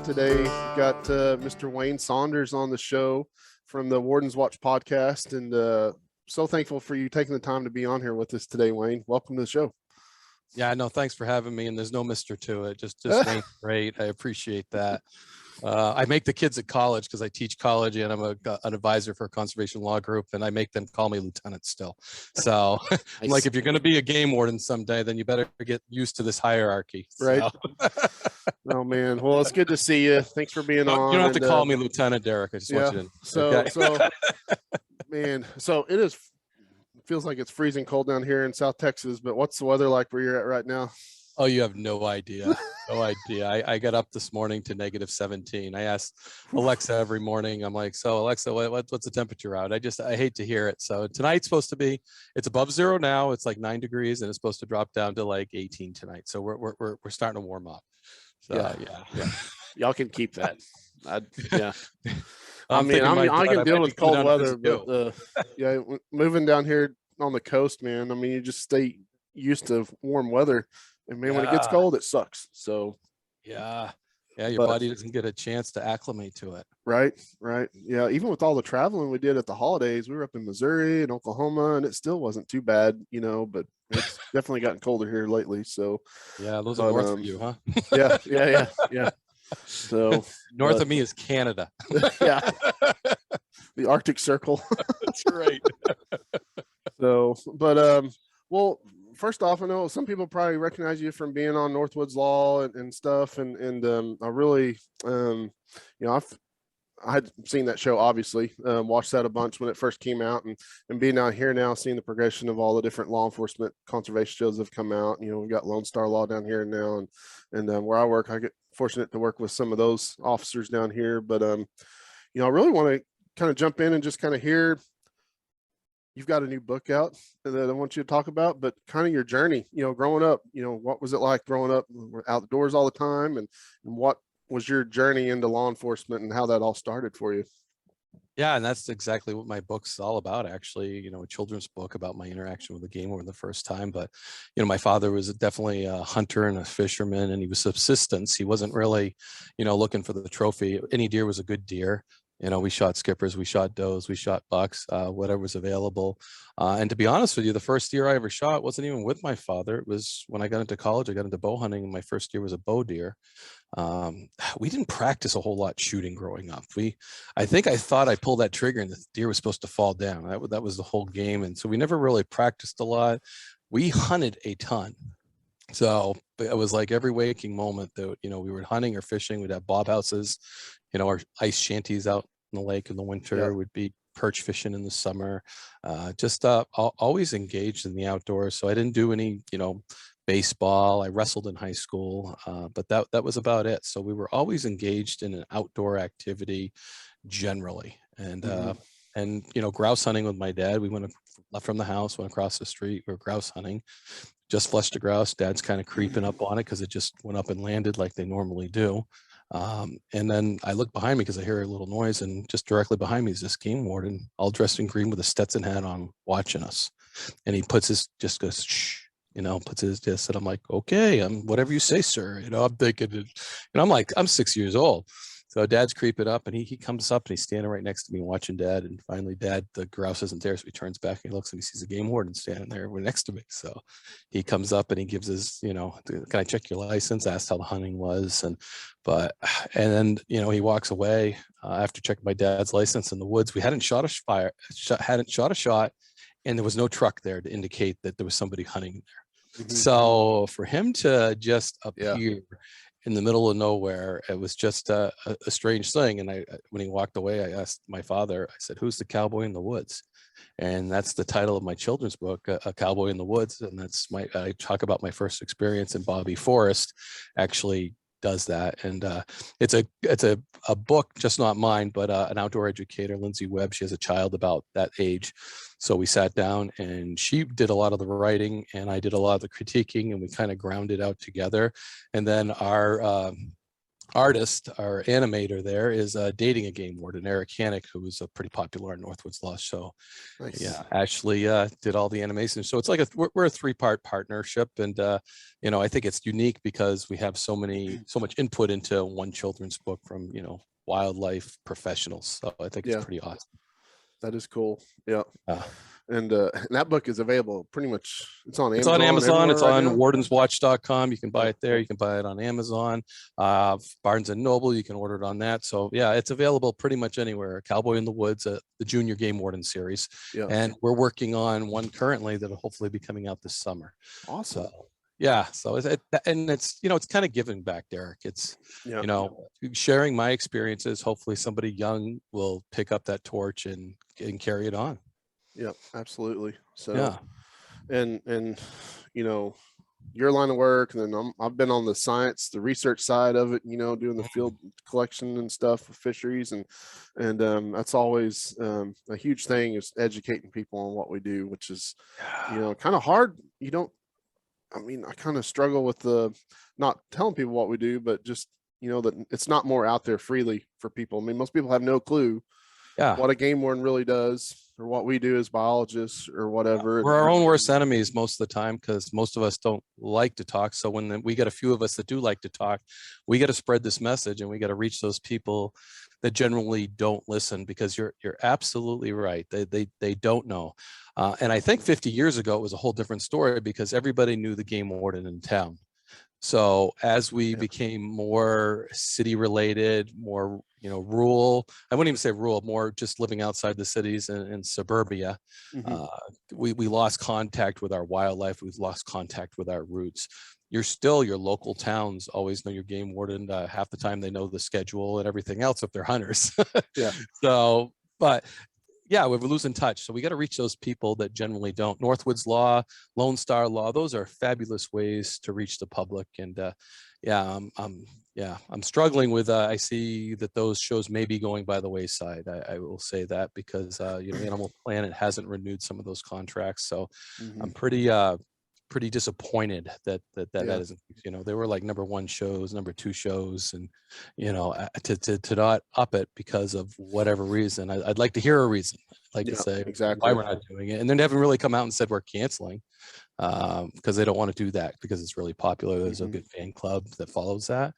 today. We've got Mr. Wayne Saunders on the show from the Warden's Watch podcast, and so thankful for you taking the time to be on here with us today, Wayne. Welcome to the show. Yeah, no, thanks for having me. And there's no Mr. to it. Just Wayne's great. I appreciate that. I make the kids at college because I teach college and I'm an advisor for a conservation law group, and I make them call me lieutenant still. So I'm like, if you're going to be a game warden someday, then you better get used to this hierarchy. Right. So. Oh man. Well, it's good to see you. Thanks for being on. You don't have to call me Lieutenant, Derek. I just want you to. So man, so it feels like it's freezing cold down here in South Texas, but what's the weather like where you're at right now? Oh, you have no idea. No idea. I got up this morning to -17. I asked Alexa every morning. I'm like, so Alexa, what's the temperature out? I hate to hear it. So tonight's supposed to be, it's above zero now. It's like 9 degrees and it's supposed to drop down to like 18 tonight. So we're starting to warm up. So yeah. Y'all can keep that. Yeah. I can deal with cold weather, but moving down here on the coast, man, I mean, you just stay used to warm weather. And man, when it gets cold, it sucks. So your body doesn't get a chance to acclimate to it. Right. Yeah, even with all the traveling we did at the holidays, we were up in Missouri and Oklahoma, and it still wasn't too bad, but it's definitely gotten colder here lately. So yeah, those are north of you, huh? Yeah. So north of me is Canada. Yeah. The Arctic Circle. That's right. So, well, first off, I know some people probably recognize you from being on Northwoods Law and stuff. And I really, I had seen that show, obviously, watched that a bunch when it first came out, and being out here now, seeing the progression of all the different law enforcement conservation shows that have come out. We've got Lone Star Law down here now, and where I work, I get fortunate to work with some of those officers down here. But, I really want to kind of jump in and just kind of hear, you've got a new book out that I want you to talk about, but kind of your journey, growing up, what was it like growing up outdoors all the time, and what was your journey into law enforcement and how that all started for you? Yeah, and that's exactly what my book's all about, actually. A children's book about my interaction with the game warden the first time. But, my father was definitely a hunter and a fisherman, and he was subsistence. He wasn't really, looking for the trophy. Any deer was a good deer. We shot skippers, we shot does, we shot bucks, whatever was available. And to be honest with you, the first deer I ever shot wasn't even with my father. It was when I got into college. I got into bow hunting, and my first deer was a bow deer. We didn't practice a whole lot shooting growing up. I thought I pulled that trigger and the deer was supposed to fall down. That was the whole game. And so we never really practiced a lot. We hunted a ton. So it was like every waking moment that, we were hunting or fishing. We'd have bob houses, our ice shanties out in the lake in the winter. Would be perch fishing in the summer. Always engaged in the outdoors. So I didn't do any, baseball. I wrestled in high school, but that was about it. So we were always engaged in an outdoor activity generally. And grouse hunting with my dad. We left from the house, went across the street. We were grouse hunting. Just flushed a grouse. Dad's kind of creeping up on it because it just went up and landed like they normally do. And then I look behind me because I hear a little noise, and just directly behind me is this game warden, all dressed in green with a Stetson hat on, watching us. And he just goes, shh, puts his disc, and I'm like, okay, whatever you say, sir. I'm thinking, and I'm like, I'm 6 years old. So Dad's creeping up, and he comes up and he's standing right next to me watching Dad. And finally, Dad, the grouse isn't there. So he turns back and he looks and he sees a game warden standing there next to me. So he comes up and he gives his, can I check your license? Asked how the hunting was. And then, he walks away after checking my dad's license in the woods. We hadn't shot a shot, and there was no truck there to indicate that there was somebody hunting there. Mm-hmm. So for him to just appear in the middle of nowhere, it was just a strange thing. And when he walked away, I asked my father, I said, "Who's the cowboy in the woods?" And that's the title of my children's book, A Cowboy in the Woods. And I talk about my first experience, and Bobby Forrest actually does that. And it's a book, just not mine, but an outdoor educator, Lindsay Webb. She has a child about that age. So we sat down, and she did a lot of the writing and I did a lot of the critiquing, and we kind of ground it out together. And then our artist, our animator there, is dating a game warden, Eric Hannick, who was a pretty popular on Northwoods Law show. Nice. Yeah, Ashley did all the animation. So it's like we're a three-part partnership, and I think it's unique because we have so much input into one children's book from wildlife professionals. So I think it's pretty awesome. That is cool. Yeah. Uh, and that book is available pretty much. It's on Amazon. It's on Amazon. It's right on wardenswatch.com. You can buy it there. Yeah. You can buy it on Amazon. Barnes and Noble, you can order it on that. So yeah, it's available pretty much anywhere. Cowboy in the Woods, the Junior Game Warden series. Yeah. And we're working on one currently that'll hopefully be coming out this summer. Awesome. So, yeah. So it's kind of giving back, Derek. It's, sharing my experiences. Hopefully somebody young will pick up that torch and carry it on. Yeah, absolutely. So, yeah. And your line of work, and then I've been on the research side of it, doing the field collection and stuff with fisheries, and that's always a huge thing, is educating people on what we do, which is, kind of hard. I kind of struggle with not telling people what we do, but just, that it's not more out there freely for people. I mean, most people have no clue what a game warden really does, or what we do as biologists, or whatever. We're our own worst enemies most of the time, because most of us don't like to talk. So when we get a few of us that do like to talk, we got to spread this message, and we got to reach those people that generally don't listen, because you're absolutely right. They don't know. And I think 50 years ago, it was a whole different story, because everybody knew the game warden in town. So as we became more city related, more, rural, I wouldn't even say rural, more just living outside the cities and suburbia, we lost contact with our wildlife. We've lost contact with our roots. Your local towns always know your game warden. Half the time they know the schedule and everything else if they're hunters. Yeah. So, but yeah, we're losing touch. So we got to reach those people that generally don't. Northwoods Law, Lone Star Law, those are fabulous ways to reach the public. And I'm struggling with, I see that those shows may be going by the wayside. I will say that, because, Animal Planet hasn't renewed some of those contracts. So I'm pretty disappointed that isn't, they were like number 1 shows, number 2 shows, and to not up it because of whatever reason. I'd like to hear a reason. I'd like to say exactly why we're not doing it, and they haven't really come out and said we're canceling, because they don't want to do that, because it's really popular. There's a good fan club that follows that.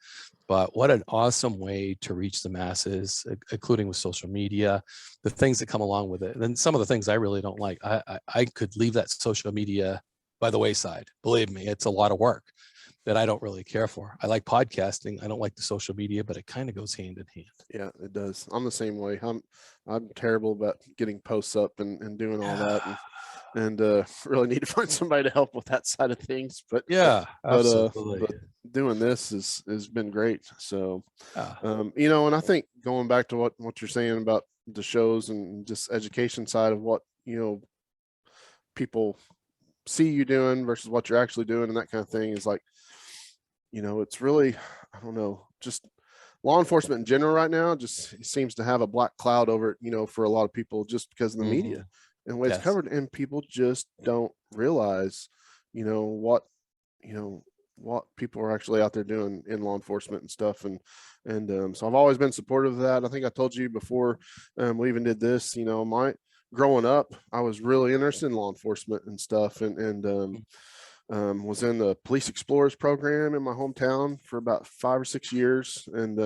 But what an awesome way to reach the masses, including with social media, the things that come along with it. And then some of the things I really don't like, I could leave that social media by the wayside. Believe me, it's a lot of work that I don't really care for. I like podcasting. I don't like the social media, but it kind of goes hand in hand. Yeah, it does. I'm the same way. I'm terrible about getting posts up and doing all that, and really need to find somebody to help with that side of things. But absolutely. But doing this has been great. So, and I think going back to what you're saying about the shows and just education side of what people see you doing versus what you're actually doing, and that kind of thing, is like, it's really, I don't know, just law enforcement in general right now just seems to have a black cloud over it, for a lot of people, just because of the media and the way it's covered, and people just don't realize, what people are actually out there doing in law enforcement and stuff. And so I've always been supportive of that. I think I told you before we even did this, growing up, I was really interested in law enforcement and stuff, and was in the Police Explorers program in my hometown for about 5 or 6 years, and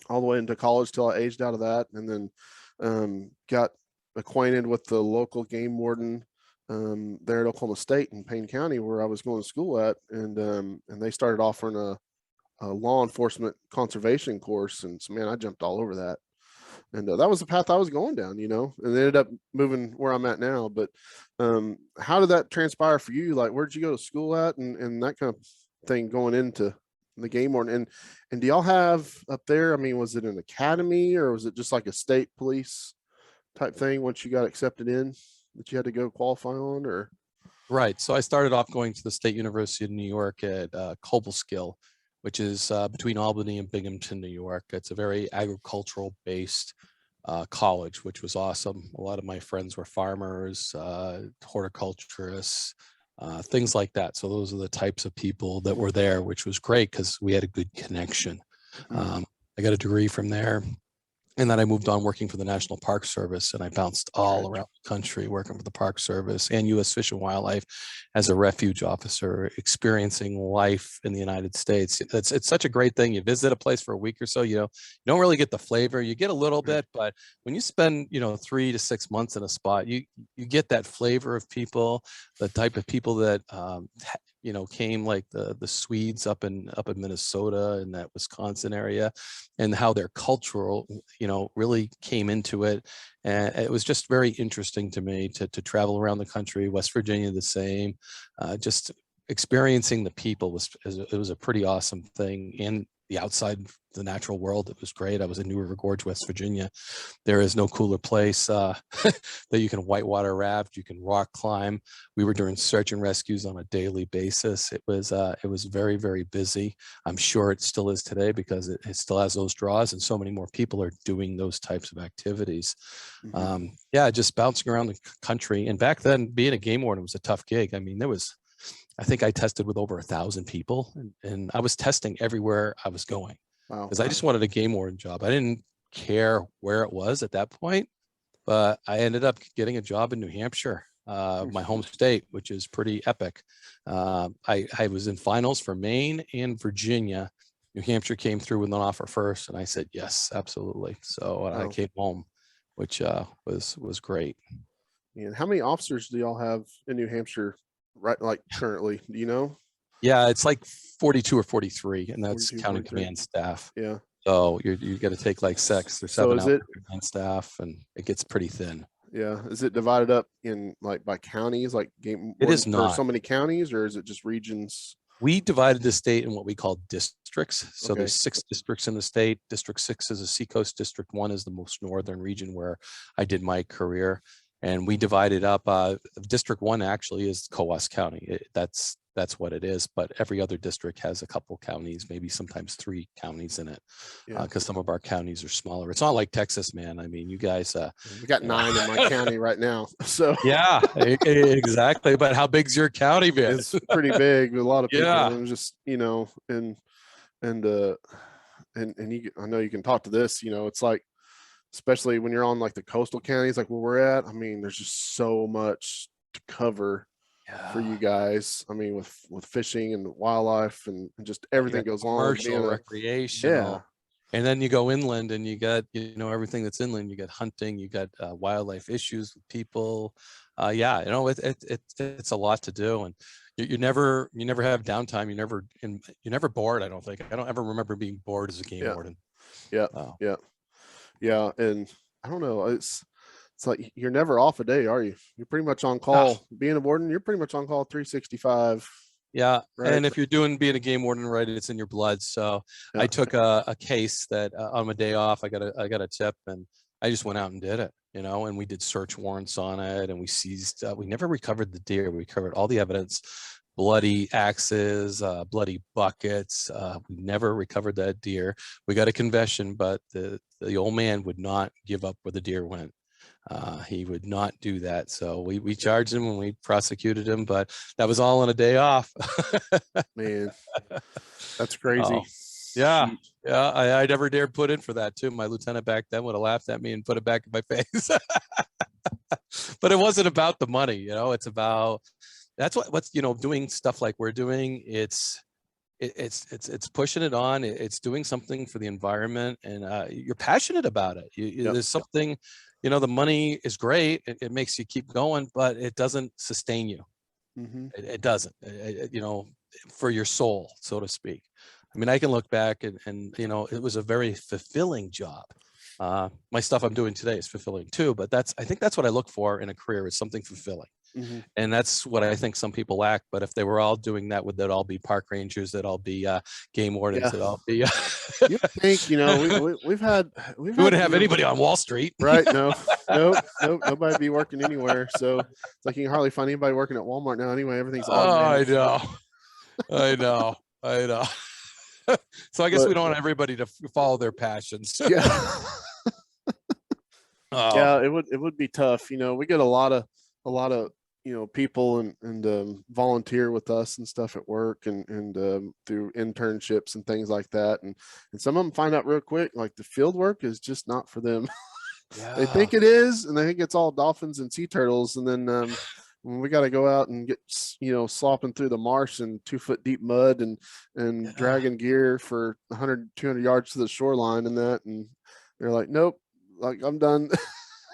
all the way into college till I aged out of that, and then got acquainted with the local game warden there at Oklahoma State in Payne County, where I was going to school at, and they started offering a law enforcement conservation course, and so, man, I jumped all over that. And that was the path I was going down, and ended up moving where I'm at now. But how did that transpire for you? Like, where'd you go to school at, and that kind of thing going into the game warden? And do y'all have up there, I mean, was it an academy, or was it just like a state police type thing once you got accepted in that you had to go qualify on, or? Right. So I started off going to the State University of New York at Cobleskill, which is between Albany and Binghamton, New York. It's a very agricultural based college, which was awesome. A lot of my friends were farmers, horticulturists, things like that. So those are the types of people that were there, which was great because we had a good connection. I got a degree from there. And then I moved on working for the National Park Service, and I bounced all around the country working for the Park Service and U.S. Fish and Wildlife as a refuge officer, experiencing life in the United States. It's such a great thing. You visit a place for a week or so, you don't really get the flavor. You get a little bit, but when you spend 3 to 6 months in a spot, you get that flavor of people, the type of people that came, like the Swedes up in Minnesota and that Wisconsin area, and how their cultural really came into it. And it was just very interesting to me to travel around the country. West Virginia the same. Just experiencing the people was a pretty awesome thing. And the outside, the natural world, it was great. I was in New River Gorge, West Virginia. There is no cooler place that you can whitewater raft, you can rock climb. We were doing search and rescues on a daily basis. It was very, very busy. I'm sure it still is today because it still has those draws, and so many more people are doing those types of activities. Just bouncing around the country. And back then, being a game warden was a tough gig. I mean, I think I tested with over 1,000 people, and I was testing everywhere I was going. Wow. Because I just wanted a game warden job. I didn't care where it was at that point, but I ended up getting a job in New Hampshire, my home state, which is pretty epic. I was in finals for Maine and Virginia. New Hampshire came through with an offer first, and I said yes, absolutely. So I came home, which was great. And how many officers do y'all have in New Hampshire, right? Like currently, do you know? Yeah, it's like 42 or 43, and that's 42, counting 43. command staff. Yeah. So you got to take like 6 or 7 is out it, command staff, and it gets pretty thin. Yeah. Is it divided up in like by counties, like game It is for not. so many counties, or is it just regions? We divided the state in what we call districts. So Okay. there's 6 districts in the state. District 6 is a seacoast. District 1 is the most northern region where I did my career. And we divided up, District 1 actually is Coas County. That's what it is. But every other district has a couple counties, maybe sometimes 3 counties in it, because some of our counties are smaller. It's not like Texas, man. I mean, you guys. We got 9 in my county right now. So yeah, exactly. But how big's your county, man? it's pretty big with a lot of people. Yeah. And just, and you, I know you can talk to this, it's like, especially when you're on like the coastal counties, like where we're at. I mean, there's just so much to cover for you guys. I mean, with fishing and wildlife and just everything goes on. Commercial, recreational. Yeah. And then you go inland and you got, everything that's inland. You got hunting, you got wildlife issues with people. It's a lot to do, and you never have downtime. You're never bored. I don't think. I don't ever remember being bored as a game warden. Yeah. Yeah. And I don't know, it's like you're never off a day, are you? You're pretty much on call. Being a warden, you're pretty much on call 365. Yeah. Right? And if you're being a game warden, right, it's in your blood. So I took a case that on my day off, I got a tip, and I just went out and did it, and we did search warrants on it, and we seized, we never recovered the deer. We recovered all the evidence, bloody axes, bloody buckets. We never recovered that deer. We got a confession, but the old man would not give up where the deer went. He would not do that. So we charged him and we prosecuted him, but that was all on a day off. Man, that's crazy. Yeah. I never dared put in for that too. My lieutenant back then would have laughed at me and put it back in my face. But it wasn't about the money, it's about, that's what's doing stuff like we're doing. It's pushing it on. It's doing something for the environment, and you're passionate about it. There's something, the money is great. It makes you keep going, but it doesn't sustain you. It doesn't, for your soul, so to speak. I mean, I can look back and it was a very fulfilling job. My stuff I'm doing today is fulfilling too, but I think that's what I look for in a career, is something fulfilling. And that's what I think some people lack. But if they were all doing that, they'd all be park rangers, they'd all be game wardens, they'd all be. You think, we wouldn't have anybody on Wall Street, right? Nope. Nobody be working anywhere. So it's like you can hardly find anybody working at Walmart now. Anyway, everything's automated. I know. So I guess we don't want everybody to follow their passions. Yeah. Yeah, it would be tough. We get a lot of people and volunteer with us and stuff at work and through internships and things like that. And some of them find out real quick, like the field work is just not for them. They Yeah. think it is, and they think it's all dolphins and sea turtles. And then when we got to go out and get, slopping through the marsh and 2 foot deep mud and Yeah. dragging gear for 100, 200 yards to the shoreline and that. And they're like, nope, like I'm done.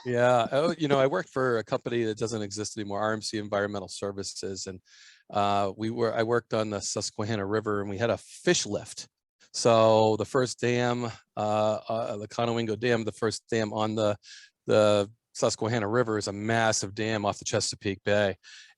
Yeah. Oh, I worked for a company that doesn't exist anymore, RMC Environmental Services. And I worked on the Susquehanna River, and we had a fish lift. So the first dam, the Conowingo Dam, the first dam on the Susquehanna River is a massive dam off the Chesapeake Bay.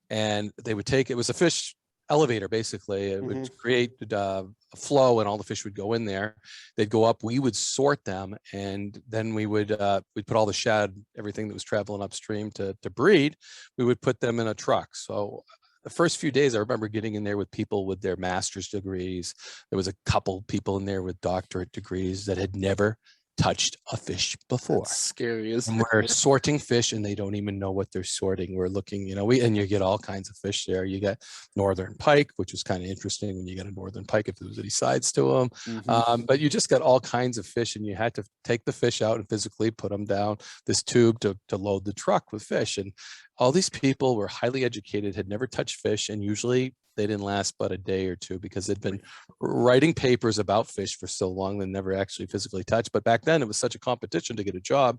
And they would take, it was a fish elevator, basically. It would create a flow, and all the fish would go in there. They'd go up, we would sort them, and then we'd put all the shad, everything that was traveling upstream to breed, we would put them in a truck. So the first few days, I remember getting in there with people with their master's degrees. There was a couple people in there with doctorate degrees that had never touched a fish before. That's scary, isn't And it? we're sorting fish, and they don't even know what they're sorting. We're looking, and you get all kinds of fish there. You get northern pike, which was kind of interesting when you get a northern pike, if there was any sides to them. But you just got all kinds of fish, and you had to take the fish out and physically put them down this tube to load the truck with fish. And all these people were highly educated, had never touched fish, and usually they didn't last but a day or two because they'd been writing papers about fish for so long they never actually physically touched. But back then it was such a competition to get a job.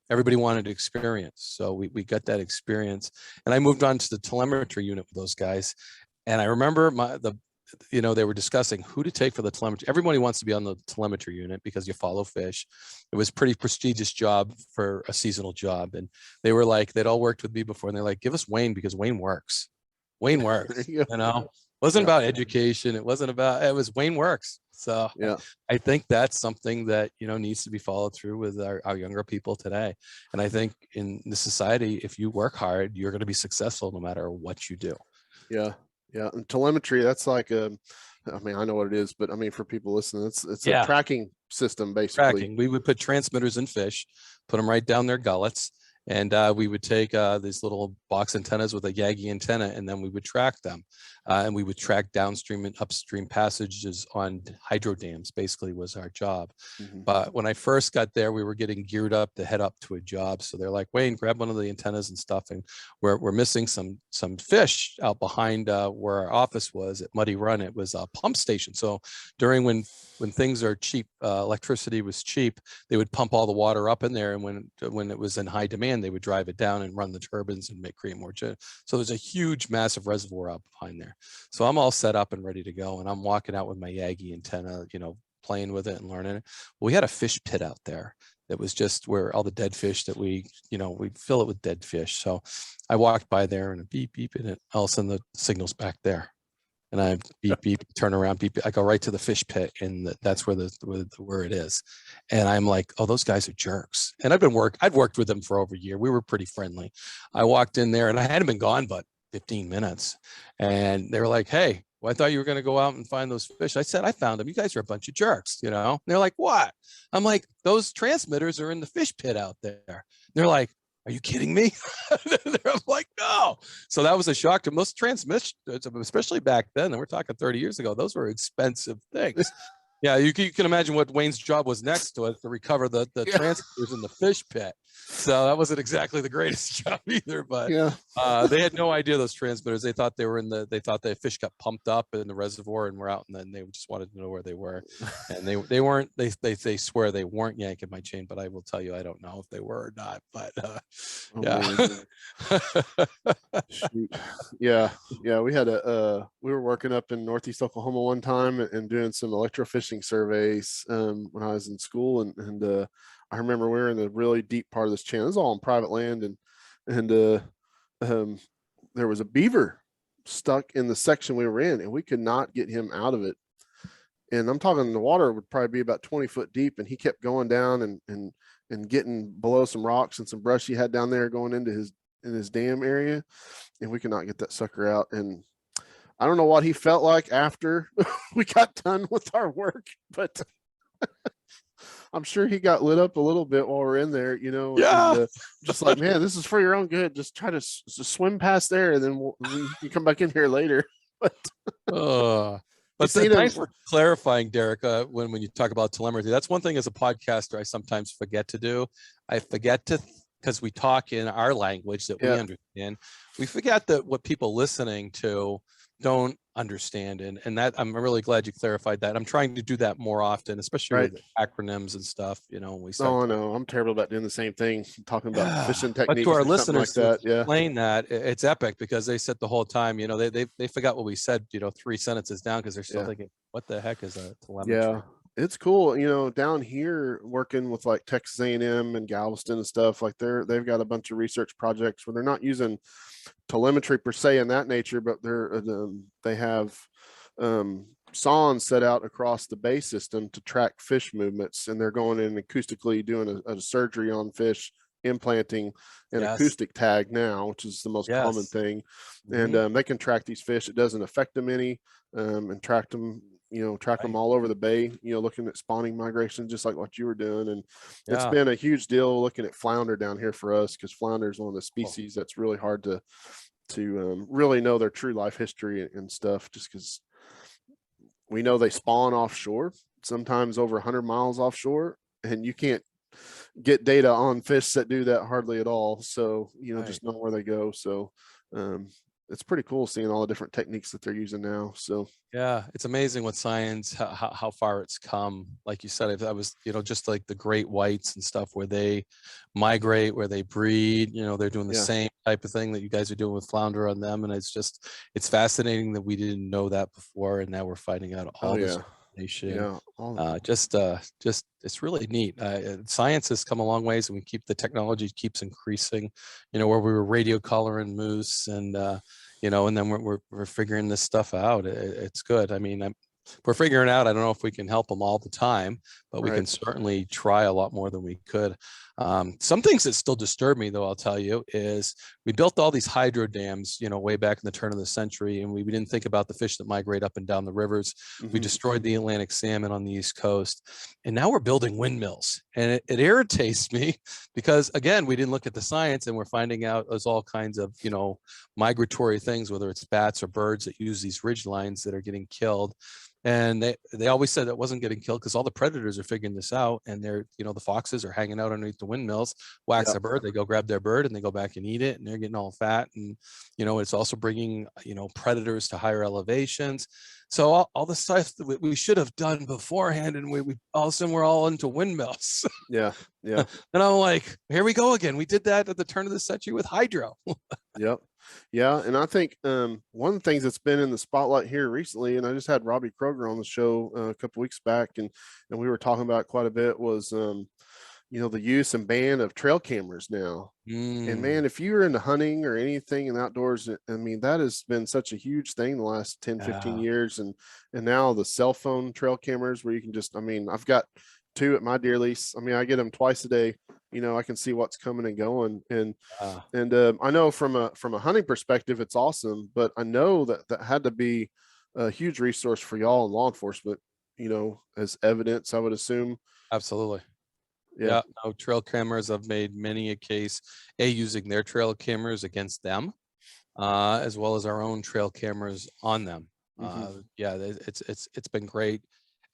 Everybody wanted experience. So we got that experience. And I moved on to the telemetry unit with those guys. And I remember they were discussing who to take for the telemetry. Everybody wants to be on the telemetry unit because you follow fish. It was a pretty prestigious job for a seasonal job. And they were like, they'd all worked with me before, and they're like, give us Wayne because Wayne works. Wayne works, wasn't about education. It was Wayne works. So Yeah. I think that's something that, needs to be followed through with our younger people today. And I think in the society, if you work hard, you're going to be successful no matter what you do. Yeah. Yeah. And telemetry, that's like I know what it is, but I mean, for people listening, it's a tracking system, basically. We would put transmitters in fish, put them right down their gullets. And we would take these little box antennas with a Yagi antenna, and then we would track them. And we would track downstream and upstream passages on hydro dams, basically was our job. But when I first got there, we were getting geared up to head up to a job. So they're like, Wayne, grab one of the antennas and stuff. And we're missing some fish out behind where our office was at Muddy Run. It was a pump station. So when things are cheap, electricity was cheap, they would pump all the water up in there. And when it was in high demand, they would drive it down and run the turbines and create more. So there's a huge, massive reservoir out behind there. So I'm all set up and ready to go. And I'm walking out with my Yagi antenna, playing with it and learning it. Well, we had a fish pit out there that was just where all the dead fish that we fill it with dead fish. So I walked by there and a beep, beep, and all of a sudden the signal's back there. And I beep, beep, turn around, beep, beep. I go right to the fish pit, and that's where it is. And I'm like, oh, those guys are jerks. And I'd worked with them for over a year. We were pretty friendly. I walked in there, and I hadn't been gone but 15 minutes. And they were like, hey, well, I thought you were going to go out and find those fish. I said, I found them. You guys are a bunch of jerks, And they're like, what? I'm like, those transmitters are in the fish pit out there. They're like, are you kidding me? I'm like, no. So that was a shock to most transmissions, especially back then. And we're talking 30 years ago. Those were expensive things. Yeah, you can imagine what Wayne's job was next to it, to recover the transmitters in the fish pit. So that wasn't exactly the greatest job either, but they had no idea those transmitters. They thought they thought the fish got pumped up in the reservoir and were out, and then they just wanted to know where they were. And they weren't, they swear they weren't yanking my chain, but I will tell you, I don't know if they were or not, but we had we were working up in Northeast Oklahoma one time and doing some electrofishing surveys when I was in school, and I remember we were in the really deep part of this channel. It was all on private land, and there was a beaver stuck in the section we were in, and we could not get him out of it. And I'm talking, the water would probably be about 20 foot deep, and he kept going down and getting below some rocks and some brush he had down there going into his dam area, and we could not get that sucker out. And I don't know what he felt like after we got done with our work, but I'm sure he got lit up a little bit while we're in there, you know, and Yeah. just like, man, this is for your own good. Just try to swim past there, and then you come back in here later. But Uh, you but seen him? thanks for clarifying, Derek. When you talk about telemetry, that's one thing as a podcaster I sometimes forget to do. I forget to, because we talk in our language that we Yeah, understand. We forget that what people listening to don't understand, and that I'm really glad you clarified that. I'm trying to do that more often, especially right. with acronyms and stuff. You know, when we start. Oh no, I'm terrible about doing the same thing, talking about Yeah, fishing but to techniques our or something like listeners to that. Yeah, explain that, it's epic because they said the whole time, you know, they forgot what we said, you know, 3 sentences down because they're still yeah. thinking, what the heck is a Yeah, telemetry? it's cool. You know, down here working with like Texas A&M and Galveston and stuff, like they've got a bunch of research projects where they're not using telemetry per se in that nature, but they have sondes set out across the bay system to track fish movements, and they're going in acoustically doing a surgery on fish, implanting an Yes, acoustic tag now, which is the most common yes. thing, and Hmm. they can track these fish. It doesn't affect them any, and track them. You know, track them Right. all over the bay. You know, looking at spawning migration, just like what you were doing, and it's Yeah. been a huge deal looking at flounder down here for us because flounder is one of the Oh, species that's really hard to really know their true life history and stuff, just because we know they spawn offshore, sometimes over 100 miles offshore, and you can't get data on fish that do that hardly at all. So, you know, right. just know where they go. So, um, it's pretty cool seeing all the different techniques that they're using now. So, Yeah, it's amazing what science, how far it's come. Like you said, I was, you know, just like the great whites and stuff where they migrate, where they breed, you know, they're doing the yeah. same type of thing that you guys are doing with flounder on them. And it's fascinating that we didn't know that before. And now we're finding out Oh, all this yeah. information. Yeah. Just, it's really neat. Science has come a long ways and the technology keeps increasing, you know, where we were radio collaring moose and, you know, and then we're figuring this stuff out. It's good. I mean, we're figuring out. I don't know if we can help them all the time, but we Right. can certainly try a lot more than we could. Some things that still disturb me, though, I'll tell you, is we built all these hydro dams, you know, way back in the turn of the century, and we didn't think about the fish that migrate up and down the rivers. We Mm-hmm. destroyed the Atlantic salmon on the East Coast, and now we're building windmills, and it irritates me because, again, we didn't look at the science, and we're finding out there's all kinds of, you know, migratory things, whether it's bats or birds that use these ridge lines that are getting killed. And they always said it wasn't getting killed because all the predators are figuring this out, and they're, you know, the foxes are hanging out underneath the windmills, wax Yeah. a bird, they go grab their bird and they go back and eat it, and they're getting all fat. And, you know, it's also bringing, you know, predators to higher elevations. So all the stuff that we should have done beforehand, and we all of a sudden we're all into windmills. Yeah. Yeah. And I'm like, here we go again. We did that at the turn of the century with hydro. Yep. Yeah. And I think one of the things that's been in the spotlight here recently, and I just had Robbie Kroger on the show a couple weeks back, and we were talking about it quite a bit, was you know, the use and ban of trail cameras now. And Mm, man, if you're into hunting or anything in the outdoors, I mean, that has been such a huge thing the last 10, 15 yeah. years. And now the cell phone trail cameras where you can just, I mean, I've got two at my deer lease. I mean, I get them twice a day. You know, I can see what's coming and going. And I know from a hunting perspective, it's awesome, but I know that had to be a huge resource for y'all in law enforcement, you know, as evidence, I would assume. Absolutely. Yeah. Yeah, no, trail cameras. I've made many a case, using their trail cameras against them, as well as our own trail cameras on them. Mm-hmm. Yeah, it's been great.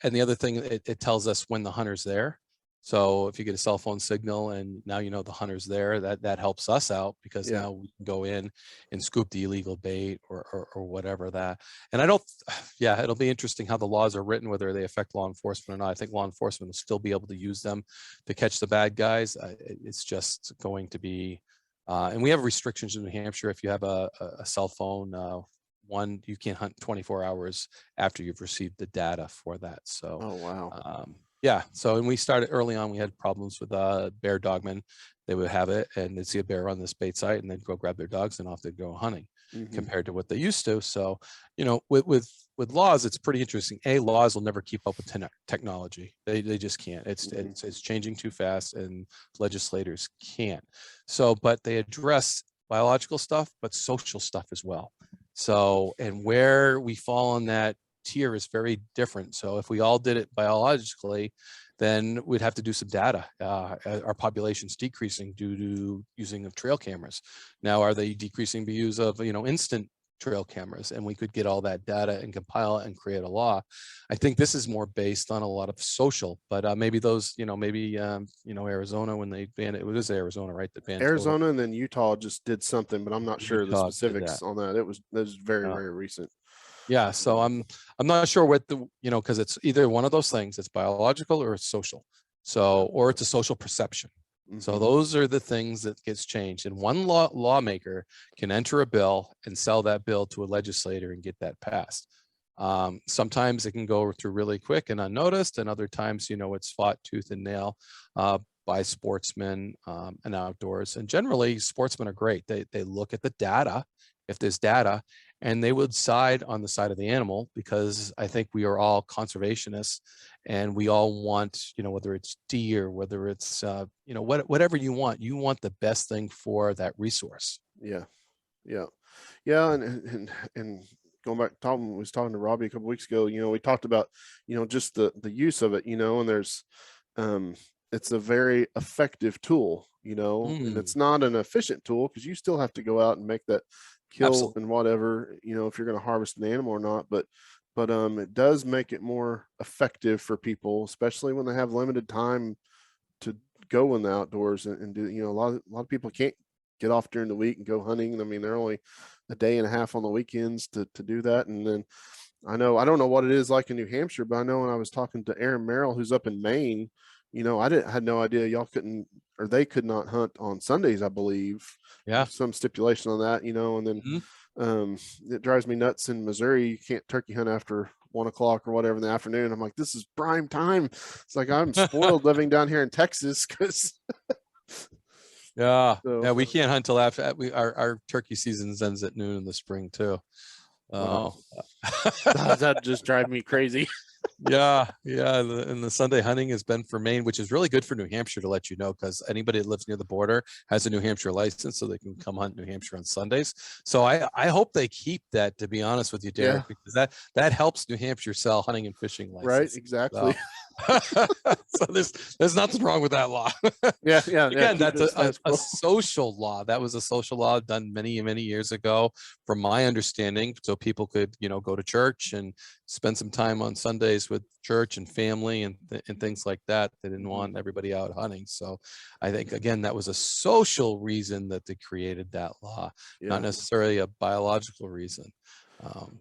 And the other thing, it tells us when the hunter's there. So if you get a cell phone signal and now you know the hunter's there, that helps us out because Yeah. now we can go in and scoop the illegal bait or whatever that. And I don't, yeah, it'll be interesting how the laws are written, whether they affect law enforcement or not. I think law enforcement will still be able to use them to catch the bad guys. It's just going to be, and we have restrictions in New Hampshire. If you have a cell phone, one, you can't hunt 24 hours after you've received the data for that. So, Oh, wow. yeah. So, and we started early on, we had problems with bear dogmen. They would have it and they'd see a bear on this bait site and they'd go grab their dogs and off they'd go hunting Mm-hmm. compared to what they used to. So, you know, with laws, it's pretty interesting. Laws will never keep up with technology. They just can't. Mm-hmm. It's changing too fast and legislators can't. So, but they address biological stuff, but social stuff as well. So, and where we fall on that tier is very different. So if we all did it biologically, then we'd have to do some data. Our population's decreasing due to using of trail cameras. Now, are they decreasing because of, instant trail cameras? And we could get all that data and compile it and create a law. I think this is more based on a lot of social, but maybe those, Arizona, when they banned it was Arizona, right? That banned Arizona and then Utah just did something, but I'm not sure the Utah did specifics that. on that. That was very, very recent. Yeah, so I'm not sure what because it's either one of those things. It's biological or it's social. So, or it's a social perception. So those are the things that gets changed. And one lawmaker can enter a bill and sell that bill to a legislator and get that passed. Sometimes it can go through really quick and unnoticed, and other times, it's fought tooth and nail by sportsmen and outdoors. And generally, sportsmen are great. They look at the data, if there's data, and they would side on the side of the animal, because I think we are all conservationists, and we all want, whether it's deer, whether it's, whatever you want the best thing for that resource. Yeah. And going back, was talking to Robbie a couple weeks ago, we talked about, just the use of it, and there's, it's a very effective tool, and it's not an efficient tool, because you still have to go out and make that kill. Absolutely. And whatever, if you're going to harvest an animal or not, but it does make it more effective for people, especially when they have limited time to go in the outdoors and do, a lot of people can't get off during the week and go hunting. I mean, they're only a day and a half on the weekends to do that. And then I don't know what it is like in New Hampshire, but I know when I was talking to Aaron Merrill, who's up in Maine, I had no idea y'all couldn't, or they could not hunt on Sundays, I believe. Yeah. There's some stipulation on that, and then it drives me nuts in Missouri. You can't turkey hunt after 1 o'clock or whatever in the afternoon. I'm like, this is prime time. It's like, I'm spoiled living down here in Texas, because yeah, we can't hunt till after our turkey season ends at noon in the spring too. That just drive me crazy. Yeah. And the Sunday hunting has been for Maine, which is really good for New Hampshire, to let you know, because anybody that lives near the border has a New Hampshire license, so they can come hunt New Hampshire on Sundays. So I hope they keep that, to be honest with you, Derek, because that helps New Hampshire sell hunting and fishing license. Right, exactly. So there's nothing wrong with that law. Yeah. Again, that's a social law. That was a social law done many, many years ago, from my understanding, so people could, go to church and spend some time on Sundays with church and family and things like that. They didn't want everybody out hunting. So I think, again, that was a social reason that they created that law, not necessarily a biological reason.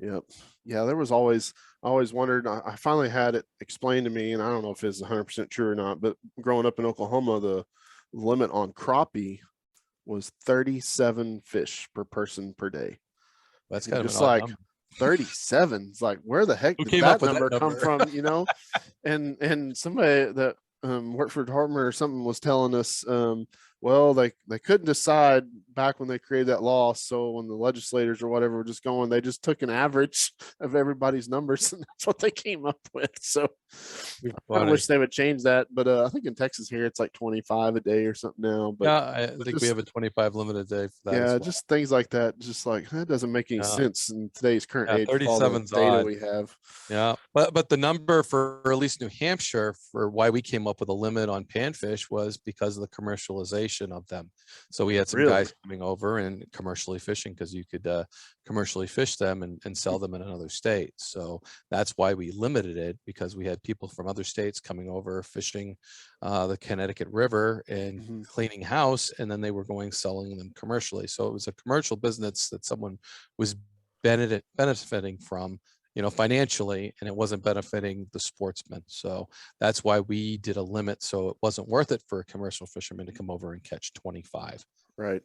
There was always, I always wondered, I finally had it explained to me, and I don't know if it's 100% true or not, but growing up in Oklahoma, the limit on crappie was 37 fish per person per day. That's kind of just like 37. It's like, where the heck did that number come from? And somebody that worked for the department or something was telling us, well, they couldn't decide back when they created that law. So when the legislators or whatever were just going, they just took an average of everybody's numbers, and that's what they came up with. So I wish they would change that. But I think in Texas here, it's like 25 a day or something now. But I think we have a 25 limit a day for that. Yeah, just things like that. Just like, that doesn't make any sense in today's current age. 37's data we have. Yeah, but the number for at least New Hampshire, for why we came up with a limit on panfish, was because of the commercialization of them. So we had some guys coming over and commercially fishing, because you could commercially fish them and sell them in another state. So that's why we limited it, because we had people from other states coming over fishing the Connecticut River and cleaning house, and then they were selling them commercially. So it was a commercial business that someone was benefiting from, financially, and it wasn't benefiting the sportsmen. So that's why we did a limit. So it wasn't worth it for a commercial fisherman to come over and catch 25. Right.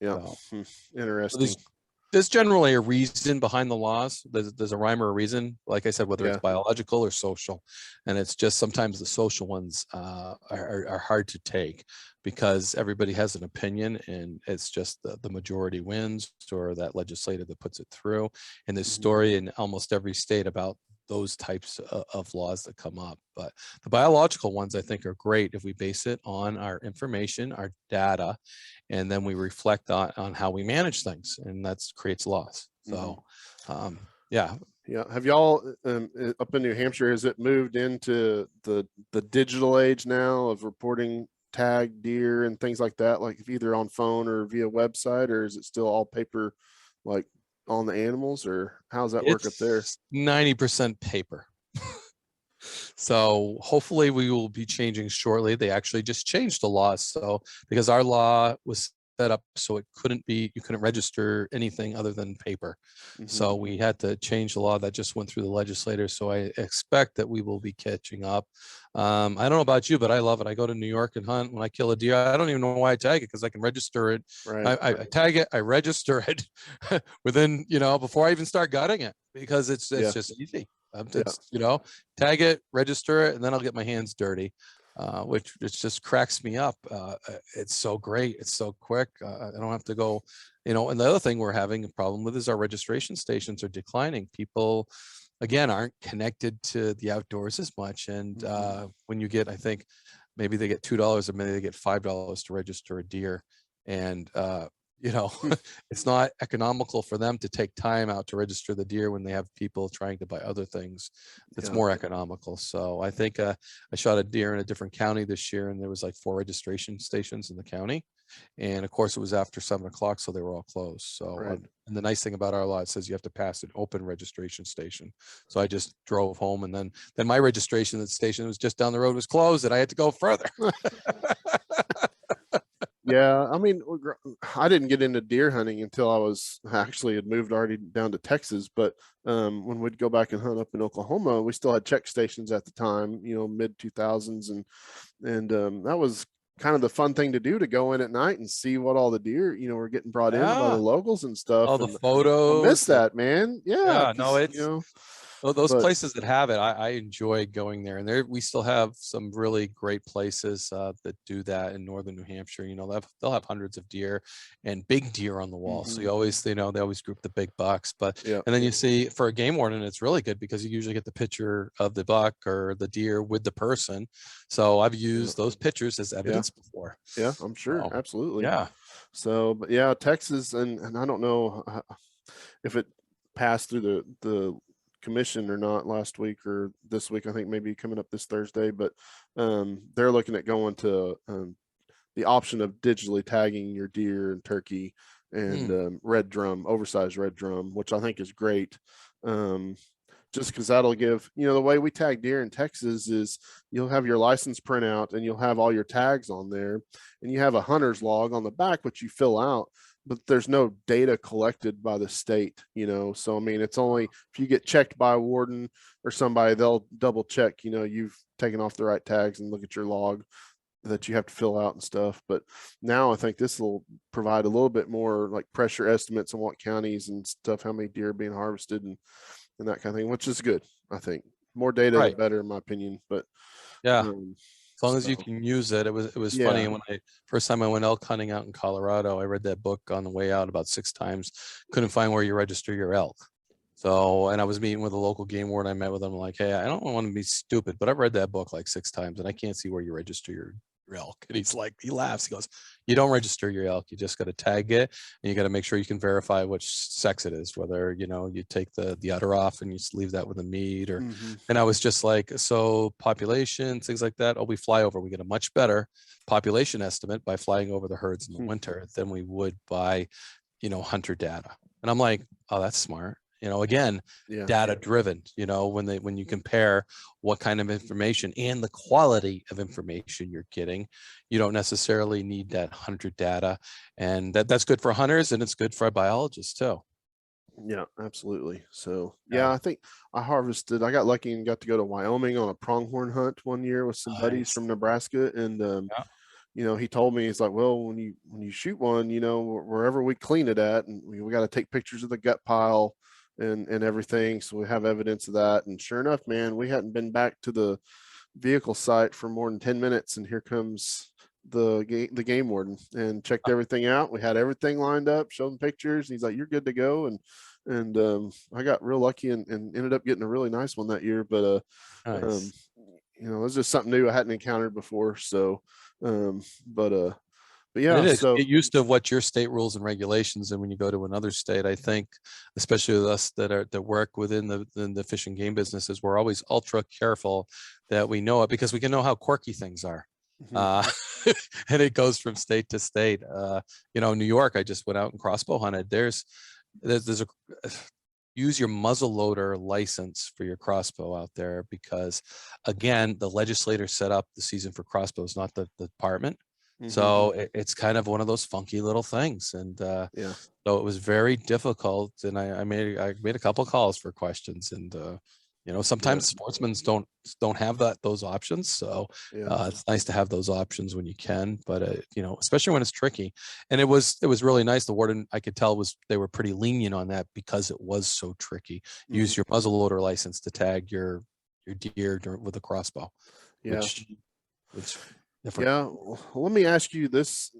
Yeah. So, interesting. There's generally a reason behind the laws. There's a rhyme or a reason, like I said, whether it's biological or social. And it's just sometimes the social ones are hard to take, because everybody has an opinion, and it's just the majority wins, or that legislator that puts it through. And there's story in almost every state about those types of laws that come up. But the biological ones, I think, are great if we base it on our information, our data, and then we reflect on how we manage things, and that creates laws. So Yeah. Have y'all up in New Hampshire, has it moved into the digital age now of reporting tag deer and things like that, like either on phone or via website, or is it still all paper, like on the animals, or how's that work up there? It's 90% paper. So hopefully we will be changing shortly. They actually just changed the law. So because our law was set up so you couldn't register anything other than paper. So we had to change the law. That just went through the legislators. So I expect that we will be catching up. I don't know about you, but I love it. I go to New York and hunt. When I kill a deer, I don't even know why I tag it, because I can register it. Right. I tag it, I register it within, before I even start gutting it, because it's Yeah. just easy. Yeah. It's, tag it, register it, and then I'll get my hands dirty, which just cracks me up. It's so great. It's so quick. I don't have to go, and the other thing we're having a problem with is our registration stations are declining. People, again, aren't connected to the outdoors as much. And when you get, I think maybe they get $2 or maybe they get $5 to register a deer. And, it's not economical for them to take time out to register the deer when they have people trying to buy other things. It's more economical. So I think I shot a deer in a different county this year, and there was like 4 registration stations in the county. And of course it was after 7 o'clock, so they were all closed. So, and the nice thing about our law, it says you have to pass an open registration station. So I just drove home, and then my registration station was just down the road was closed, and I had to go further. Yeah, I mean, I didn't get into deer hunting until I had moved already down to Texas. But when we'd go back and hunt up in Oklahoma, we still had check stations at the time, mid 2000s, and that was kind of the fun thing to do, to go in at night and see what all the deer, were getting brought in by the locals and stuff. All the And photos. I miss that, man. Yeah, no, it's those places that have it, I enjoy going there. And we still have some really great places that do that in northern New Hampshire. They'll have hundreds of deer and big deer on the wall. So you always, they always group the big bucks. But and then you see, for a game warden, it's really good because you usually get the picture of the buck or the deer with the person. So I've used those pictures as evidence before. Yeah, I'm sure. So, absolutely. yeah. So, but yeah, Texas, and I don't know if it passed through the commission or not last week or this week. I think maybe coming up this Thursday, but they're looking at going to the option of digitally tagging your deer and turkey and red drum, oversized red drum, which I think is great. Just because that'll give, the way we tag deer in Texas is you'll have your license printout and you'll have all your tags on there, and you have a hunter's log on the back, which you fill out, but there's no data collected by the state, so I mean, it's only if you get checked by a warden or somebody, they'll double check, you've taken off the right tags and look at your log that you have to fill out and stuff. But now I think this will provide a little bit more like pressure estimates on what counties and stuff, how many deer are being harvested and that kind of thing, which is good. I think more data, the better, in my opinion. But as long as you can use it. It was funny when first time I went elk hunting out in Colorado. I read that book on the way out about 6 times. Couldn't find where you register your elk. So, and I was meeting with a local game warden. I met with him like, hey, I don't want to be stupid, but I've read that book like 6 times and I can't see where you register your elk. And he's like, he laughs. He goes, you don't register your elk. You just got to tag it, and you got to make sure you can verify which sex it is, whether, you take the udder off and you just leave that with the meat or, and I was just like, so population, things like that. Oh, we fly over, we get a much better population estimate by flying over the herds in the winter than we would by, hunter data. And I'm like, oh, that's smart. Again, data driven, when you compare what kind of information and the quality of information you're getting, you don't necessarily need that hunter data. And that's good for hunters, and it's good for biologists too. Yeah, absolutely. So I think I got lucky and got to go to Wyoming on a pronghorn hunt one year with some buddies from Nebraska. And he told me, he's like, well, when you shoot one, wherever we clean it at, and we got to take pictures of the gut pile and everything, so we have evidence of that. And sure enough, man, we hadn't been back to the vehicle site for more than 10 minutes, and here comes the game warden and checked everything out. We had everything lined up, showed him pictures, and he's like, you're good to go. And I got real lucky and ended up getting a really nice one that year. But it was just something new I hadn't encountered before. So but but And yeah, it is. so Get used to what your state rules and regulations, and when you go to another state, I think, especially with us that work within the fish and game businesses, we're always ultra careful that we know it, because we can know how quirky things are. Uh, and it goes from state to state. New York, I just went out and crossbow hunted. There's a use your muzzle loader license for your crossbow out there, because again, the legislator set up the season for crossbows, not the department. So it's kind of one of those funky little things. And yeah, so it was very difficult. And I made a couple of calls for questions, and sometimes sportsmen don't have those options. So it's nice to have those options when you can, but especially when it's tricky. And it was really nice. The warden, I could tell, they were pretty lenient on that, because it was so tricky. Use your muzzleloader license to tag your deer with a crossbow. Yeah. Which different. Yeah. Well, let me ask you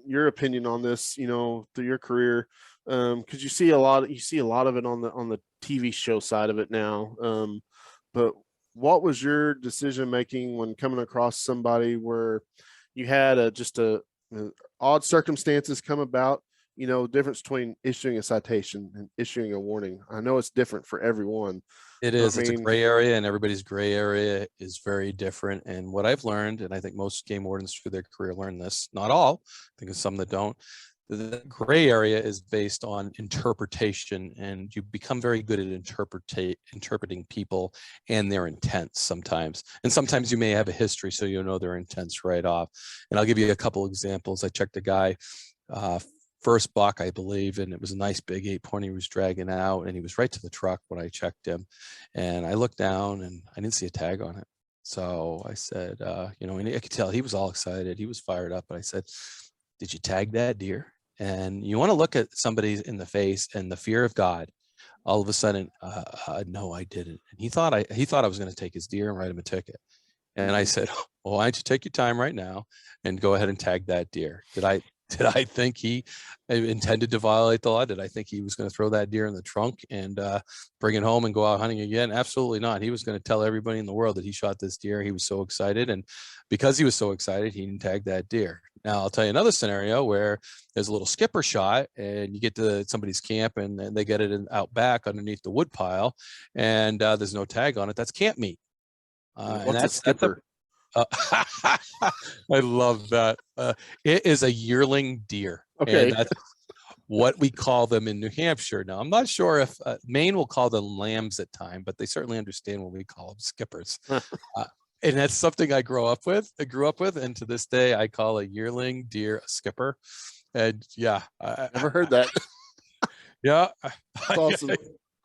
your opinion on this, through your career. Cause you see a lot of it on the TV show side of it now. But what was your decision making when coming across somebody where you had just odd circumstances come about, difference between issuing a citation and issuing a warning? I know it's different for everyone. It is. It's a gray area, and everybody's gray area is very different. And what I've learned, and I think most game wardens through their career learn this, not all, I think there's some that don't. The gray area is based on interpretation, and you become very good at interpreting people and their intents sometimes. And sometimes you may have a history, so you know their intents right off. And I'll give you a couple examples. I checked a guy, first buck, I believe, and it was a nice big 8-point he was dragging out, and he was right to the truck when I checked him. And I looked down and I didn't see a tag on it. So I said, and I could tell he was all excited. He was fired up. But I said, did you tag that deer? And you want to look at somebody in the face, and the fear of God. All of a sudden, no, I didn't. And he thought I was going to take his deer and write him a ticket. And I said, well, why don't you take your time right now and go ahead and tag that deer? Did I think he intended to violate the law? Did I think he was going to throw that deer in the trunk and bring it home and go out hunting again? Absolutely not. He was going to tell everybody in the world that he shot this deer. He was so excited. And because he was so excited, he didn't tag that deer. Now, I'll tell you another scenario where there's a little skipper shot, and you get to somebody's camp and they get it out back underneath the wood pile, and there's no tag on it. That's camp meat. What's a skipper? I love that. It is a yearling deer. Okay. And that's what we call them in New Hampshire. Now, I'm not sure if Maine will call them lambs at time, but they certainly understand what we call them, skippers. And that's something I grew up with. And to this day, I call a yearling deer a skipper. And yeah, I never heard that. Yeah, That's awesome.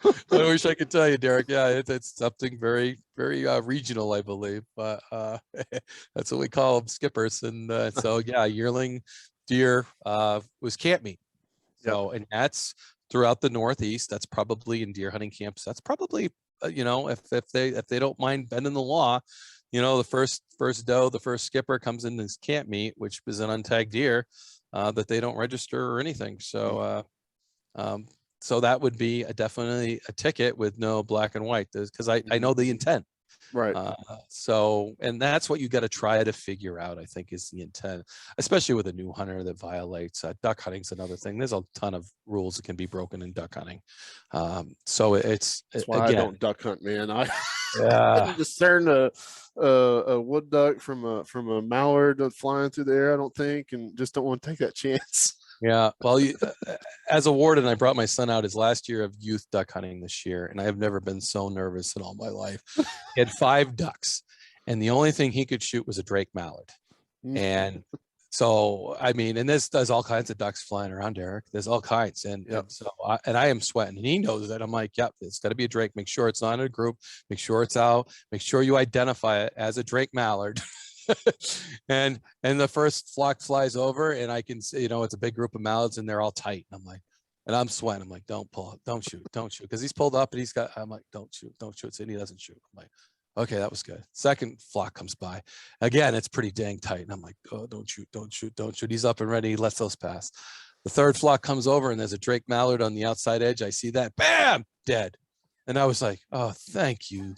I wish I could tell you, Derek. Yeah, it's something very, very regional, I believe. But that's what we call them, skippers. And so, yeah, yearling deer was camp meat. So, and that's throughout the Northeast. That's probably in deer hunting camps. That's probably, if they don't mind bending the law, the first doe, the first skipper comes in as camp meat, which is an untagged deer that they don't register or anything. So, so that would be definitely a ticket with no black and white, because I know the intent. Right. And that's what you got to try to figure out, I think, is the intent, especially with a new hunter that violates. Duck hunting's another thing. There's a ton of rules that can be broken in duck hunting. So that's why again, I don't duck hunt, man. I yeah. discern a wood duck from a mallard flying through the air, I don't think, and just don't want to take that chance. Yeah, well, as a warden, I brought my son out his last year of youth duck hunting this year, and I have never been so nervous in all my life. He had 5 ducks, and the only thing he could shoot was a Drake mallard. And so, I mean, and there's all kinds of ducks flying around, Derek. There's all kinds, and so I am sweating, and he knows that. I'm like, yep, it's got to be a Drake. Make sure it's not in a group. Make sure it's out. Make sure you identify it as a Drake mallard. and the first flock flies over, and I can see, it's a big group of mallards, and they're all tight. And I'm like, and I'm sweating. I'm like, don't pull up, don't shoot, because he's pulled up, and I'm like, don't shoot. And he doesn't shoot. I'm like, okay, that was good. Second flock comes by, again, it's pretty dang tight, and I'm like, oh, don't shoot. He's up and ready. He lets those pass. The third flock comes over, and there's a Drake mallard on the outside edge. I see that, bam, dead. And I was like, oh, thank you.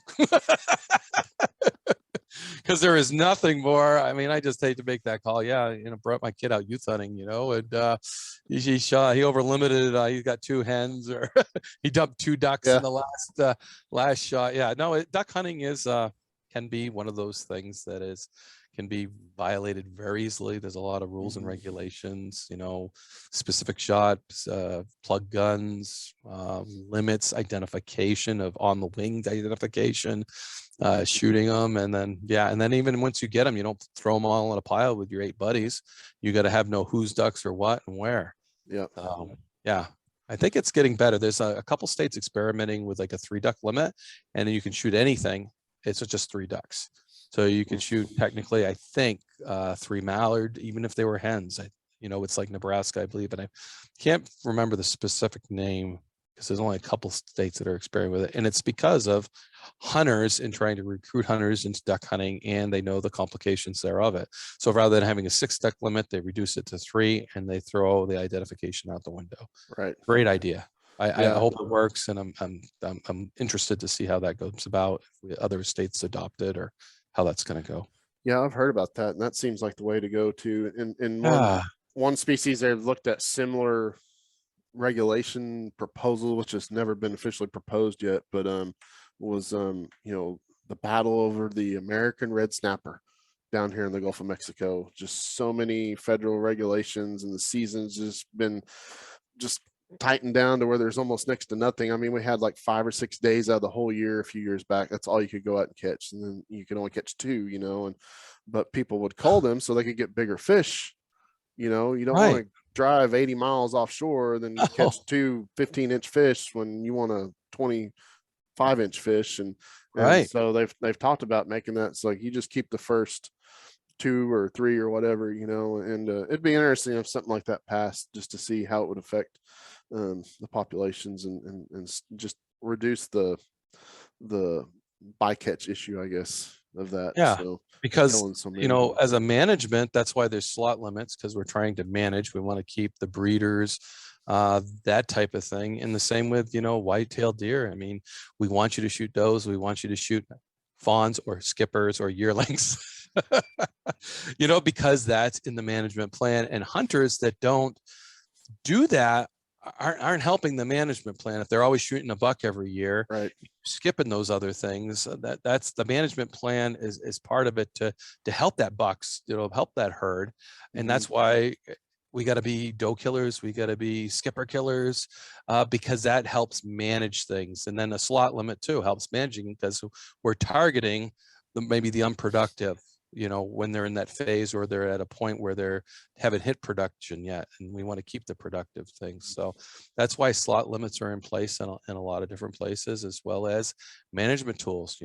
because there is nothing more. I mean, I just hate to make that call. Yeah, brought my kid out youth hunting, and he over limited. He got 2 hens, or he dumped 2 ducks Yeah. in the last shot. Yeah, no, duck hunting is can be one of those things that can be violated very easily. There's a lot of rules and regulations, specific shots, plug guns, limits, identification of on the wings identification, shooting them. And then even once you get them, you don't throw them all in a pile with your 8 buddies. You got to know whose ducks are what and where. Yeah. Yeah. I think it's getting better. There's a couple states experimenting with like a 3 duck limit, and then you can shoot anything. It's just 3 ducks. So you can shoot technically, I think, 3 mallard, even if they were hens. It's like Nebraska, I believe, and I can't remember the specific name because there's only a couple states that are experimenting with it. And it's because of hunters and trying to recruit hunters into duck hunting, and they know the complications thereof it. So rather than having a 6 duck limit, they reduce it to 3, and they throw the identification out the window. Right. Great idea. I hope it works, and I'm interested to see how that goes about, if other states adopt it or how that's going to go. Yeah, I've heard about that, and that seems like the way to go too. In one species, they've looked at similar regulation proposal, which has never been officially proposed yet, but was the battle over the American red snapper down here in the Gulf of Mexico. Just so many federal regulations, and the season's just been tightened down to where there's almost next to nothing. I mean, we had like 5 or 6 days out of the whole year a few years back. That's all you could go out and catch, and then you could only catch 2, but people would call them so they could get bigger fish. You don't want to drive 80 miles offshore, then you catch 2 15-inch fish when you want a 25-inch fish. And so they've talked about making that so like you just keep the first 2 or 3 or whatever, and it'd be interesting if something like that passed, just to see how it would affect the populations and just reduce the bycatch issue, I guess, of that. Yeah. So because as a management, that's why there's slot limits, because we're trying to manage. We want to keep the breeders, that type of thing. And the same with white-tailed deer. I mean, we want you to shoot does, we want you to shoot fawns or skippers or yearlings, because that's in the management plan. And hunters that don't do that aren't helping the management plan. If they're always shooting a buck every year, right, skipping those other things, that's the management plan is part of it to help that bucks, help that herd. And that's why we got to be doe killers, we got to be skipper killers, because that helps manage things. And then a slot limit too helps managing, because we're targeting maybe the unproductive, when they're in that phase, or they're at a point where they haven't hit production yet, and we want to keep the productive things. So that's why slot limits are in place in a lot of different places, as well as management tools.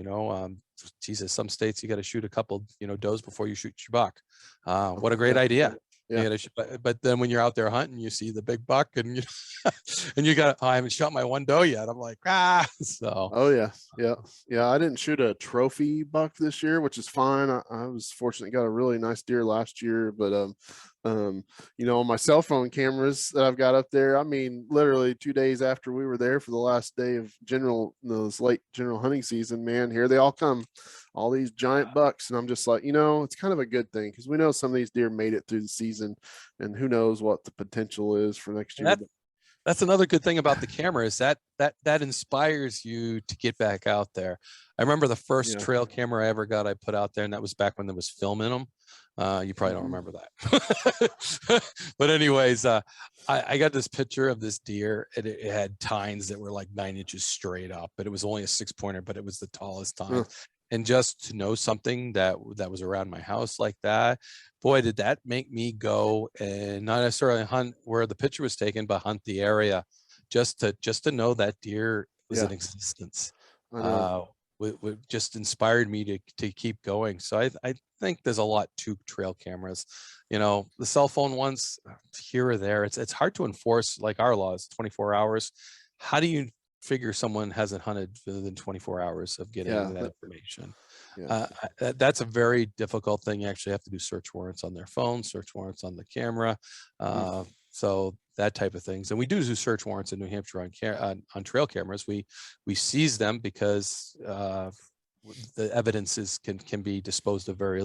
Jesus, some states you got to shoot a couple does before you shoot your buck. What a great idea. Yeah. But then when you're out there hunting, you see the big buck, and you got, I haven't shot my 1 doe yet. I'm like, so. Oh yeah. I didn't shoot a trophy buck this year, which is fine. I was fortunate, got a really nice deer last year, but on my cell phone cameras that I've got up there, I mean, literally 2 days after we were there for the last day of this late general hunting season, man, here they all come, all these giant bucks. And I'm just like, it's kind of a good thing, because we know some of these deer made it through the season, and who knows what the potential is for next year. That's another good thing about the camera, is that inspires you to get back out there. I remember the first trail camera I ever got, I put out there, and that was back when there was film in them. You probably don't remember that. But anyways, I got this picture of this deer, and it had tines that were like 9 inches straight up, but it was only a 6-pointer, but it was the tallest tine. And just to know something that was around my house like that, boy, did that make me go and not necessarily hunt where the picture was taken, but hunt the area, just to know that deer was in existence. It just inspired me to keep going. So I think there's a lot to trail cameras. The cell phone ones here or there, it's hard to enforce, like our laws, 24 hours. How do you figure someone hasn't hunted within 24 hours of getting that information? That's a very difficult thing. You actually have to do search warrants on their phone, search warrants on the camera. So that type of things. And we do search warrants in New Hampshire on trail cameras. We seize them because the evidence can be disposed of very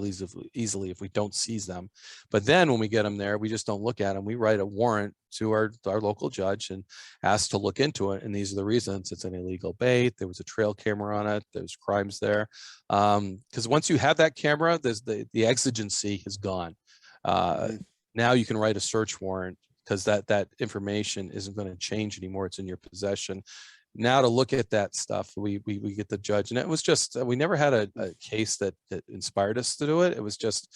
easily if we don't seize them. But then when we get them there, we just don't look at them. We write a warrant to our local judge and ask to look into it. And these are the reasons: it's an illegal bait, there was a trail camera on it, there's crimes there. Because once you have that camera, there's the exigency is gone. Now you can write a search warrant because that information isn't going to change anymore. It's in your possession. Now to look at that stuff, we get the judge, and it was just, we never had a case that inspired us to do it. It was just,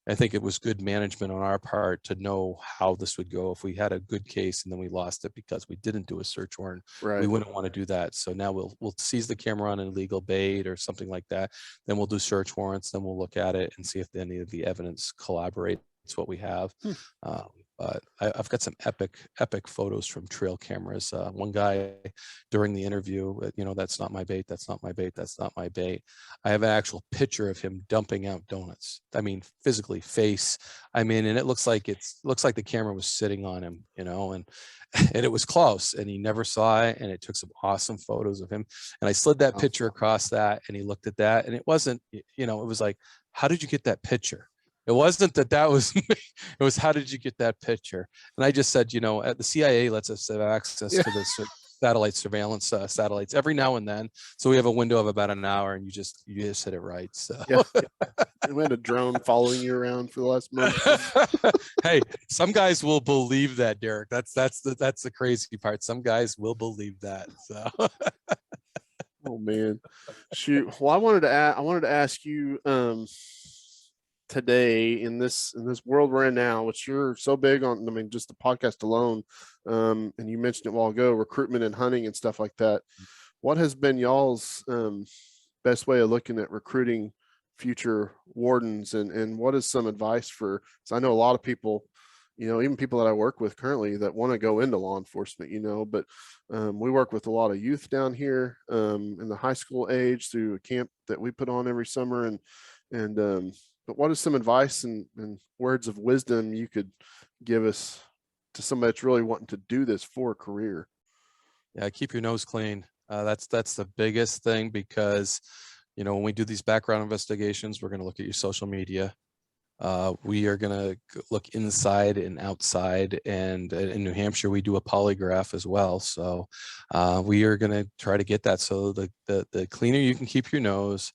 I think it was good management on our part to know how this would go. If we had a good case and then we lost it because we didn't do a search warrant, we wouldn't want to do that. So now we'll seize the camera on an illegal bait or something like that. Then we'll do search warrants. Then we'll look at it and see if any of the evidence collaborates what we have. But I've got some epic photos from trail cameras. One guy during the interview, that's not my bait, that's not my bait, that's not my bait. I have an actual picture of him dumping out donuts. I mean, physically, face. I mean, and it looks like the camera was sitting on him, and it was close, and he never saw it. And it took some awesome photos of him. And I slid that picture across that, and he looked at that, and it wasn't, it was like, how did you get that picture? It wasn't that was me. It was, how did you get that picture? And I just said, the CIA lets us have access to the satellite surveillance satellites every now and then. So we have a window of about an hour, and you just hit it right. So we had a drone following you around for the last month. Hey, some guys will believe that, Derek. That's the crazy part. Some guys will believe that. So. Oh man, shoot. Well, I wanted to ask you, today in this world we're in now, which you're so big on, I mean, just the podcast alone, and you mentioned it a while ago, recruitment and hunting and stuff like that. What has been y'all's best way of looking at recruiting future wardens, and what is some advice for, so I know a lot of people, even people that I work with currently that want to go into law enforcement, but we work with a lot of youth down here in the high school age through a camp that we put on every summer, but what is some advice and words of wisdom you could give us to somebody that's really wanting to do this for a career? Yeah, keep your nose clean. That's the biggest thing, because, when we do these background investigations, we're going to look at your social media. We are going to look inside and outside, and in New Hampshire, we do a polygraph as well. So we are going to try to get that. So the cleaner you can keep your nose,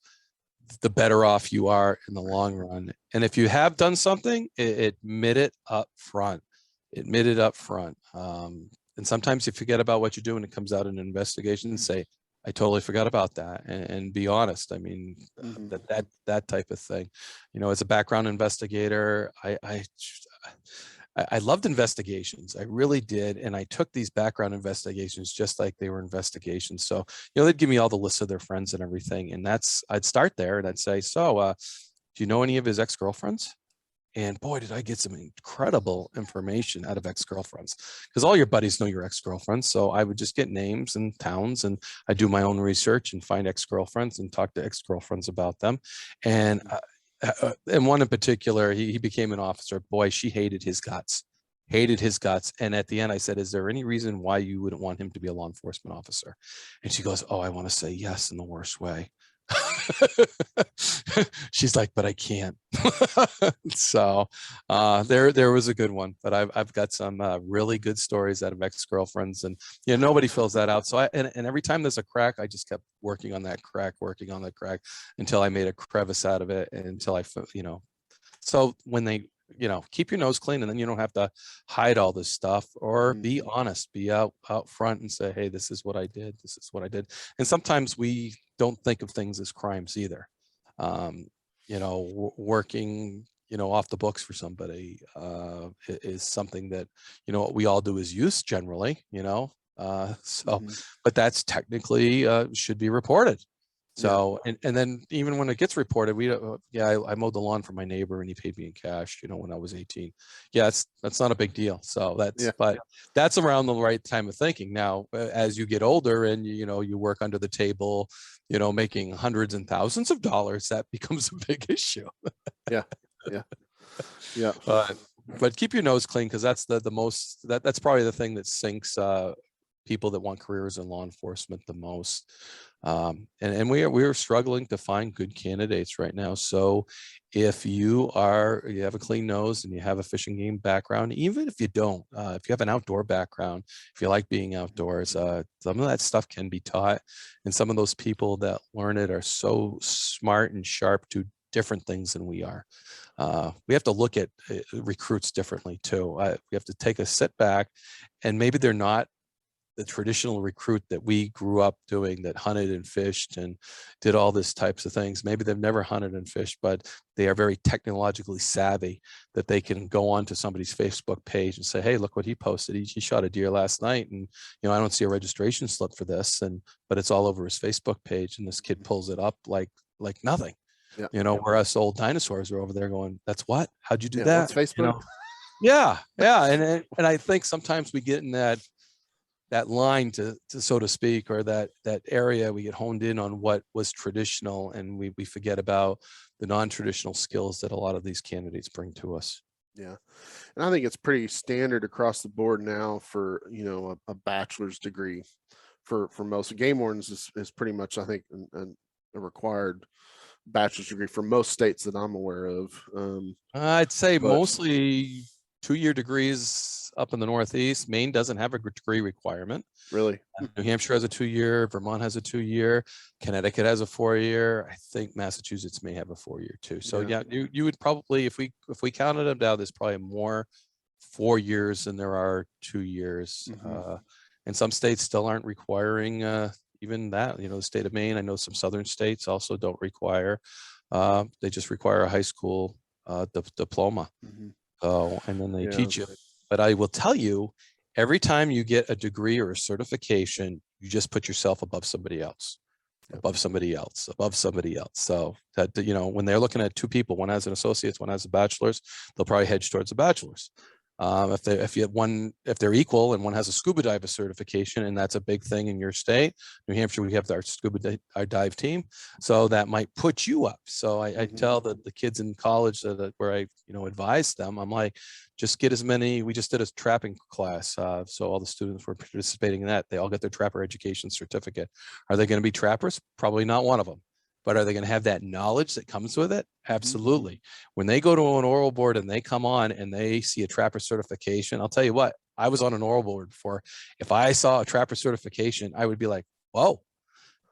the better off you are in the long run. And if you have done something, admit it up front. Admit it up front. And sometimes you forget about what you're doing. It comes out in an investigation and say, I totally forgot about that, and be honest. I mean, that type of thing. As a background investigator, I loved investigations. I really did. And I took these background investigations just like they were investigations. So, they'd give me all the lists of their friends and everything. And I'd start there and I'd say, so do you know any of his ex-girlfriends? And boy, did I get some incredible information out of ex-girlfriends, because all your buddies know your ex-girlfriends. So I would just get names and towns, and I do my own research and find ex-girlfriends and talk to ex-girlfriends about them. And one in particular, he became an officer. Boy, she hated his guts. And at the end I said, is there any reason why you wouldn't want him to be a law enforcement officer? And she goes, oh, I want to say yes in the worst way. She's like, but I can't. So there was a good one, but I've got some really good stories out of ex-girlfriends, and nobody fills that out. So and every time there's a crack, I just kept working on that crack until I made a crevice out of it, and until so when they keep your nose clean, and then you don't have to hide all this stuff, or be honest, be out front and say, hey, this is what I did. And sometimes we don't think of things as crimes either. Working, off the books for somebody is something that, we all do as youth generally, but that's technically should be reported. So, and then even when it gets reported, I mowed the lawn for my neighbor and he paid me in cash, when I was 18. Yeah, that's not a big deal. So but that's around the right time of thinking. Now, as you get older and, you work under the table, making hundreds and thousands of dollars, that becomes a big issue. Yeah. But keep your nose clean, because that's the most, that's probably the thing that sinks people that want careers in law enforcement the most. And we are struggling to find good candidates right now. So if you have a clean nose and you have a fish and game background, even if you don't, if you have an outdoor background, if you like being outdoors, some of that stuff can be taught. And some of those people that learn it are so smart and sharp to different things than we are. We have to look at recruits differently too. We have to take a sit back, and maybe they're not the traditional recruit that we grew up doing, that hunted and fished and did all these types of things. Maybe they've never hunted and fished, but they are very technologically savvy, that they can go onto somebody's Facebook page and say, hey, look what he posted. He shot a deer last night, and I don't see a registration slip for this, but it's all over his Facebook page, and this kid pulls it up like nothing. Yeah. Where us old dinosaurs are over there going, that's what? How'd you do that? What's Facebook? Yeah. And I think sometimes we get in that line to so to speak, or that area, we get honed in on what was traditional, and we forget about the non-traditional skills that a lot of these candidates bring to us. Yeah. And I think it's pretty standard across the board now for, a bachelor's degree for most Game Wardens is pretty much, I think, a required bachelor's degree for most states that I'm aware of. I'd say mostly 2-year degrees up in the Northeast. Maine doesn't have a degree requirement. Really? New Hampshire has a 2-year, Vermont has a 2-year, Connecticut has a 4-year. I think Massachusetts may have a 4-year too. So yeah, you would probably, if we counted them down, there's probably more 4 years than there are 2 years. And some states still aren't requiring even that. The state of Maine, I know some southern states also don't require. They just require a high school diploma. And then they teach you. But I will tell you, every time you get a degree or a certification, you just put yourself above somebody else, above somebody else, above somebody else. So that, when they're looking at two people, one has an associate's, one has a bachelor's, they'll probably hedge towards a bachelor's. If they're equal and one has a scuba diver certification, and that's a big thing in your state, New Hampshire, we have our dive team, so that might put you up. So I tell the kids in college where I advise them, I'm like, just get as many. We just did a trapping class, so all the students were participating in that. They all got their trapper education certificate. Are they going to be trappers? Probably not one of them. But are they going to have that knowledge that comes with it? Absolutely. When they go to an oral board and they come on and they see a trapper certification, I'll tell you what, I was on an oral board before. If I saw a trapper certification, I would be like, whoa,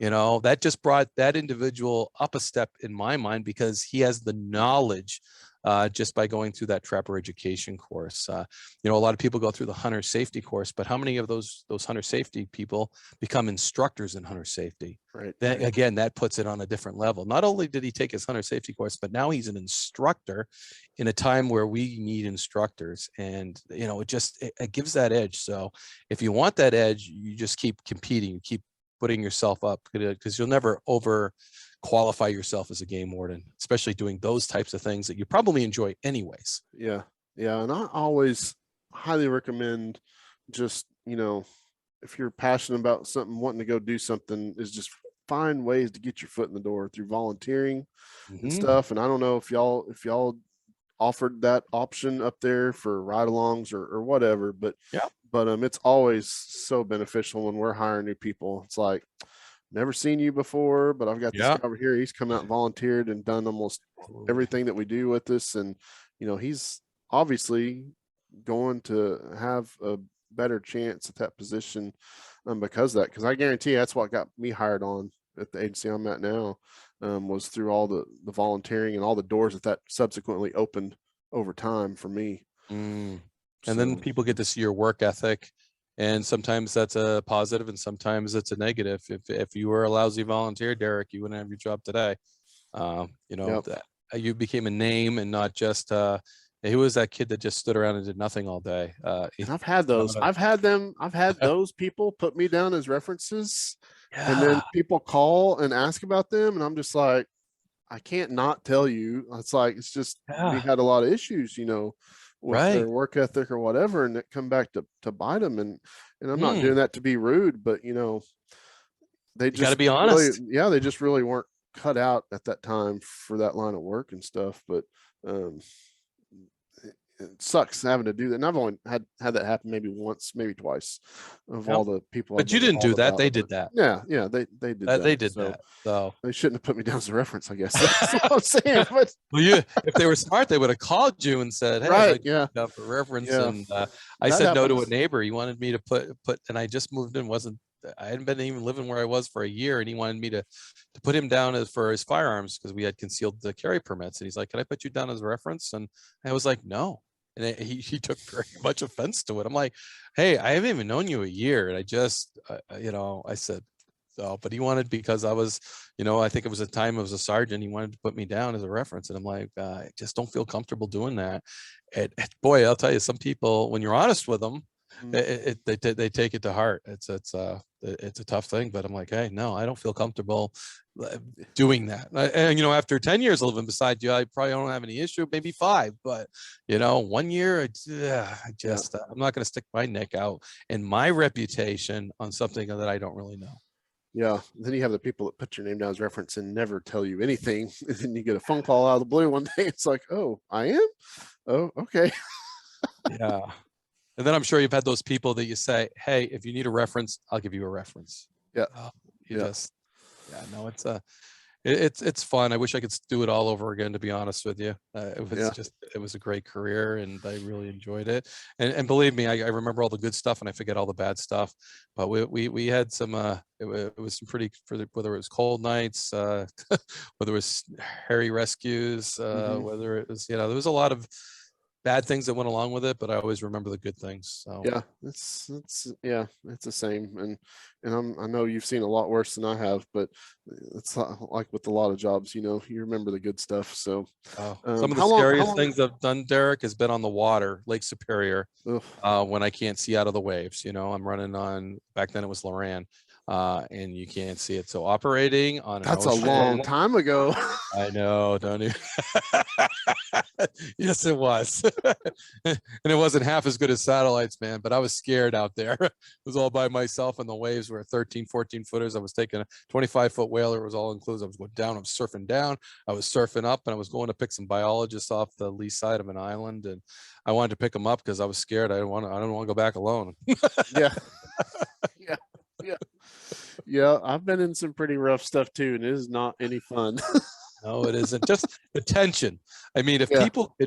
that just brought that individual up a step in my mind, because he has the knowledge just by going through that trapper education course. A lot of people go through the hunter safety course, but how many of those hunter safety people become instructors in hunter safety? Right. Then again, that puts it on a different level. Not only did he take his hunter safety course, but now he's an instructor in a time where we need instructors. And, it gives that edge. So if you want that edge, you just keep competing, you keep putting yourself up, because you'll never over qualify yourself as a game warden, especially doing those types of things that you probably enjoy anyways. Yeah. And I always highly recommend just, if you're passionate about something, wanting to go do something, is just find ways to get your foot in the door through volunteering and stuff. And I don't know if y'all offered that option up there for ride-alongs or whatever, but it's always so beneficial when we're hiring new people. It's like, never seen you before, but I've got this guy over here. He's come out and volunteered and done almost everything that we do with us. And, he's obviously going to have a better chance at that position because of that. Because I guarantee that's what got me hired on at the agency I'm at now, was through all the volunteering and all the doors that subsequently opened over time for me. And then people get to see your work ethic. And sometimes that's a positive and sometimes it's a negative. If you were a lousy volunteer, Derek, you wouldn't have your job today. You became a name and not just, who was that kid that just stood around and did nothing all day? And I've had those. I've had those people put me down as references. And then people call and ask about them. And I'm just like, I can't not tell you. It's like, it's just, we had a lot of issues, with their work ethic or whatever, and it come back to bite them. And I'm not doing that to be rude, but they just gotta be honest. They just really weren't cut out at that time for that line of work and stuff. But it sucks having to do that. And I've only had that happen maybe once, maybe twice, of Yep. all the people. But you didn't do that. They did that. Yeah, they did that. They did So that. So they shouldn't have put me down as a reference, I guess. That's what I'm saying. But well, if they were smart, they would have called you and said, "Hey, I'd right, like to yeah, put down for reference." yeah, And I that said no to a happens. neighbor. He wanted me to put, and I just moved in. I hadn't been even living where I was for a year, and he wanted me to put him down for his firearms because we had concealed the carry permits. And he's like, "Can I put you down as a reference?" And I was like, "No." And he took very much offense to it. I'm like, "Hey, I haven't even known you a year, and I just, I said." So, but he wanted, because I was, I think it was a time I was a sergeant. He wanted to put me down as a reference, and I'm like, I just don't feel comfortable doing that. Boy, I'll tell you, some people, when you're honest with them, they take it to heart. It's a tough thing, but I'm like, hey, no, I don't feel comfortable doing that. And after 10 years living beside you, I probably don't have any issue, maybe 5, but 1 year, I'm not going to stick my neck out and my reputation on something that I don't really know. Yeah. Then you have the people that put your name down as reference and never tell you anything. And then you get a phone call out of the blue one day. It's like, oh, I am? Oh, okay. Yeah. And then I'm sure you've had those people that you say, hey, if you need a reference, I'll give you a reference. Yeah. No, it's fun. I wish I could do it all over again, to be honest with you. It was a great career, and I really enjoyed it. And believe me, I remember all the good stuff and I forget all the bad stuff. But we had some, it was some pretty, whether it was cold nights, whether it was hairy rescues, whether it was, there was a lot of bad things that went along with it, but I always remember the good things. So yeah, it's the same. And I know you've seen a lot worse than I have, but it's like with a lot of jobs, you remember the good stuff. So some of the scariest things I've done, Derek, has been on the water, Lake Superior, when I can't see out of the waves. I'm running on, back then it was Loran, and you can't see it. So operating on that's a long time ago. I know, don't you? Yes, it was. And it wasn't half as good as satellites, man, but I was scared out there. It was all by myself, and the waves were 13, 14 footers. I was taking a 25-foot whaler. It was all inclusive. I was going down, I was surfing down, I was surfing up, and I was going to pick some biologists off the lee side of an island. And I wanted to pick them up because I was scared. I don't want to go back alone. Yeah. Yeah. I've been in some pretty rough stuff too, and it is not any fun. No, it isn't. Just the tension. I mean, if people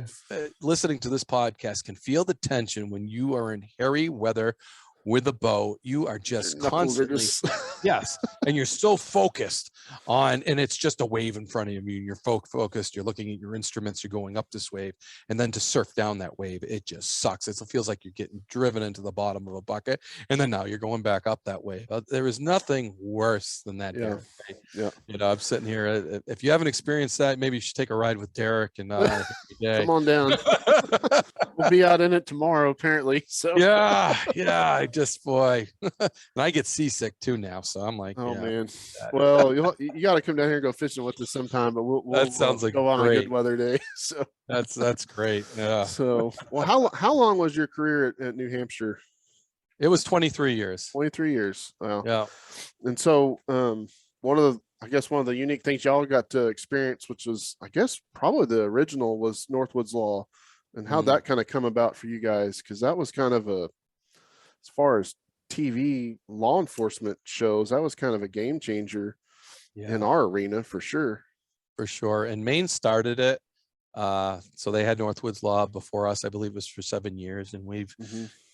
listening to this podcast can feel the tension when you are in hairy weather with a boat, you are just constantly, yes. And you're so focused on, and it's just a wave in front of you. You're focused, you're looking at your instruments, you're going up this wave, and then to surf down that wave, it just sucks. It feels like you're getting driven into the bottom of a bucket. And then now you're going back up that wave. There is nothing worse than that. Yeah. Derek, yeah. I'm sitting here. If you haven't experienced that, maybe you should take a ride with Derek and come on down. We'll be out in it tomorrow, apparently. So yeah. Boy, and I get seasick too now, so I'm like, oh man. Well, you got to come down here and go fishing with us sometime. But we'll sounds like go on a good weather day. So that's great. Yeah. So, well, how long was your career at New Hampshire? It was 23 years. 23 years. Wow. Yeah. And so, one of the unique things y'all got to experience, which was, I guess, probably the original, was Northwoods Law, and how that kind of come about for you guys, because that was kind of as far as TV law enforcement shows, that was kind of a game changer in our arena for sure. For sure. And Maine started it. So they had Northwoods Law before us. I believe it was for 7 years, and we've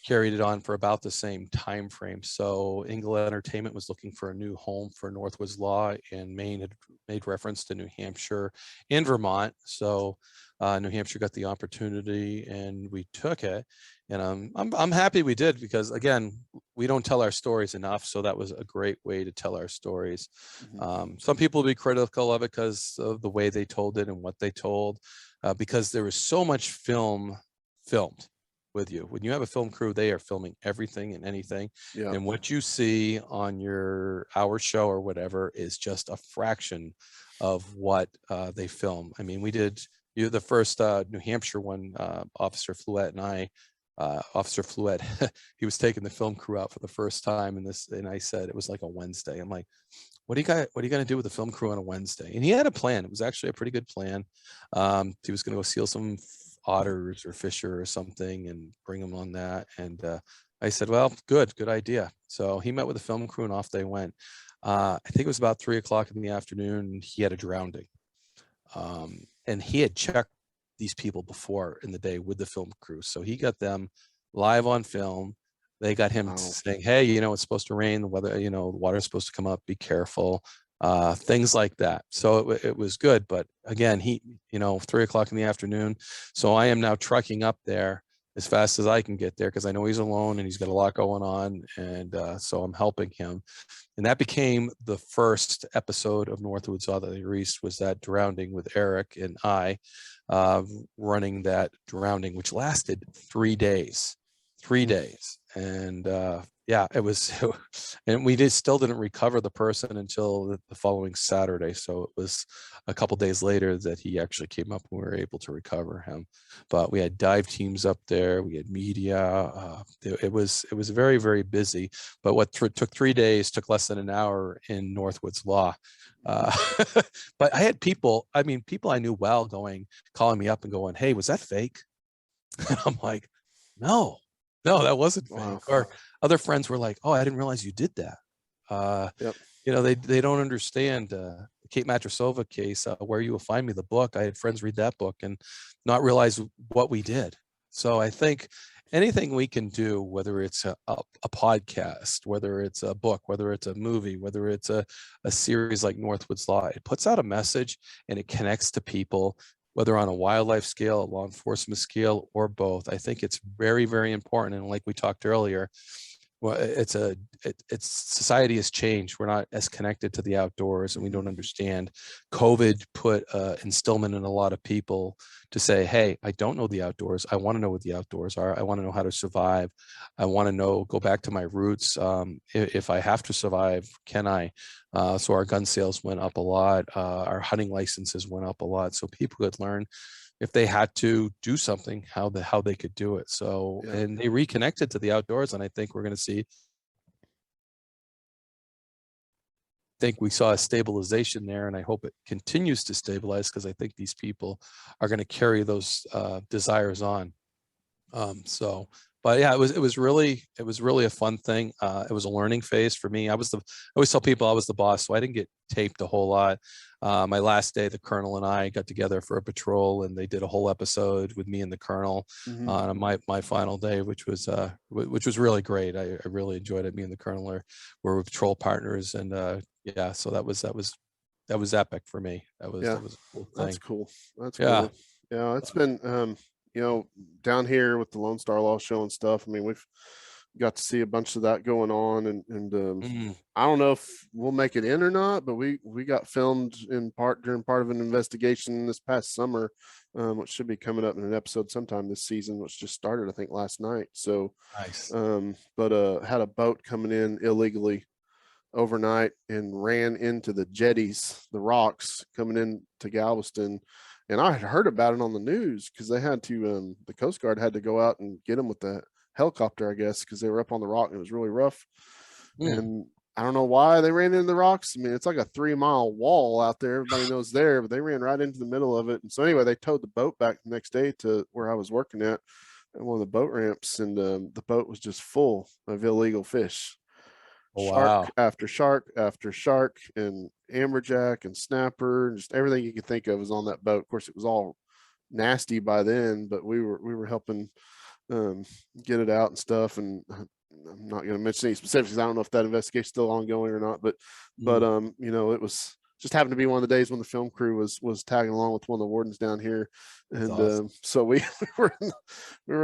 carried it on for about the same time frame. So Engel Entertainment was looking for a new home for Northwoods Law, and Maine had made reference to New Hampshire and Vermont. So New Hampshire got the opportunity, and we took it. And I'm happy we did, because again, we don't tell our stories enough. So that was a great way to tell our stories. Some people will be critical of it because of the way they told it and what they told, because there was so much filmed with you. When you have a film crew, they are filming everything and anything. Yeah. And what you see on our show or whatever is just a fraction of what they film. I mean, we did the first New Hampshire one, Officer Fluette and I. Officer Fluette, he was taking the film crew out for the first time, and I said it was like a Wednesday. I'm like, what are you going to do with the film crew on a Wednesday? And he had a plan. It was actually a pretty good plan. He was going to go seal some otters or fisher or something and bring them on that. And I said, well, good idea. So he met with the film crew and off they went. I think it was about 3 o'clock in the afternoon. He had a drowning. And he had checked these people before in the day with the film crew. So he got them live on film. They got him saying, hey, it's supposed to rain, the weather, the water's supposed to come up, be careful, things like that. So it was good. But again, he, 3 o'clock in the afternoon. So I am now trucking up there as fast as I can get there because I know he's alone and he's got a lot going on. And so I'm helping him. And that became the first episode of Northwoods Other East, was that drowning with Eric and I running that drowning, which lasted 3 days. 3 days. And yeah, it was, and we still didn't recover the person until the following Saturday. So it was a couple days later that he actually came up and we were able to recover him. But we had dive teams up there, we had media. It was very, very busy. But what took 3 days took less than an hour in Northwoods Law. But I had people I knew well calling me up and going, hey, was that fake? And I'm like, no, that wasn't fake. Wow. Or other friends were like, oh, I didn't realize you did that. Yep. They don't understand the Kate Matrasova case, Where You Will Find Me, the book. I had friends read that book and not realize what we did. So I think anything we can do, whether it's a podcast, whether it's a book, whether it's a movie, whether it's a series like Northwoods Law, it puts out a message and it connects to people, whether on a wildlife scale, a law enforcement scale, or both. I think it's very, very important. And like we talked earlier, well, it's society has changed. We're not as connected to the outdoors and we don't understand. COVID put instillment in a lot of people to say, hey, I don't know the outdoors. I want to know what the outdoors are. I want to know how to survive. I want to go back to my roots. If I have to survive, can I? So our gun sales went up a lot. Our hunting licenses went up a lot. So people could learn if they had to do something, how they could do it. So, yeah. And they reconnected to the outdoors. And I think we're going to see, we saw a stabilization there, and I hope it continues to stabilize because I think these people are going to carry those desires on. But yeah, it was really a fun thing. It was a learning phase for me. I always tell people I was the boss, so I didn't get taped a whole lot. My last day, the colonel and I got together for a patrol, and they did a whole episode with me and the colonel on my final day, which was really great. I really enjoyed it. Me and the colonel were patrol partners, and yeah, so that was epic for me. That was a cool thing. That's cool. That's cool. Yeah, it's been down here with the Lone Star Law Show and stuff. I mean, we've got to see a bunch of that going on, and I don't know if we'll make it in or not, but we got filmed during part of an investigation this past summer, which should be coming up in an episode sometime this season, which just started, I think, last night. So nice. But had a boat coming in illegally overnight and ran into the jetties, the rocks coming in to Galveston. And I had heard about it on the news because they had to, the Coast Guard had to go out and get them with the helicopter, I guess, because they were up on the rock and it was really rough. And I don't know why they ran into the rocks. I mean, it's like a 3-mile wall out there. Everybody knows there, but they ran right into the middle of it. And so anyway, they towed the boat back the next day to where I was working at one of the boat ramps, and the boat was just full of illegal fish. Shark after shark after shark, and amberjack and snapper, and just everything you could think of was on that boat. Of course, it was all nasty by then, but we were helping get it out and stuff. And I'm not going to mention any specifics. I don't know if that investigation is still ongoing or not, but it was just happened to be one of the days when the film crew was tagging along with one of the wardens down here. And awesome. So we were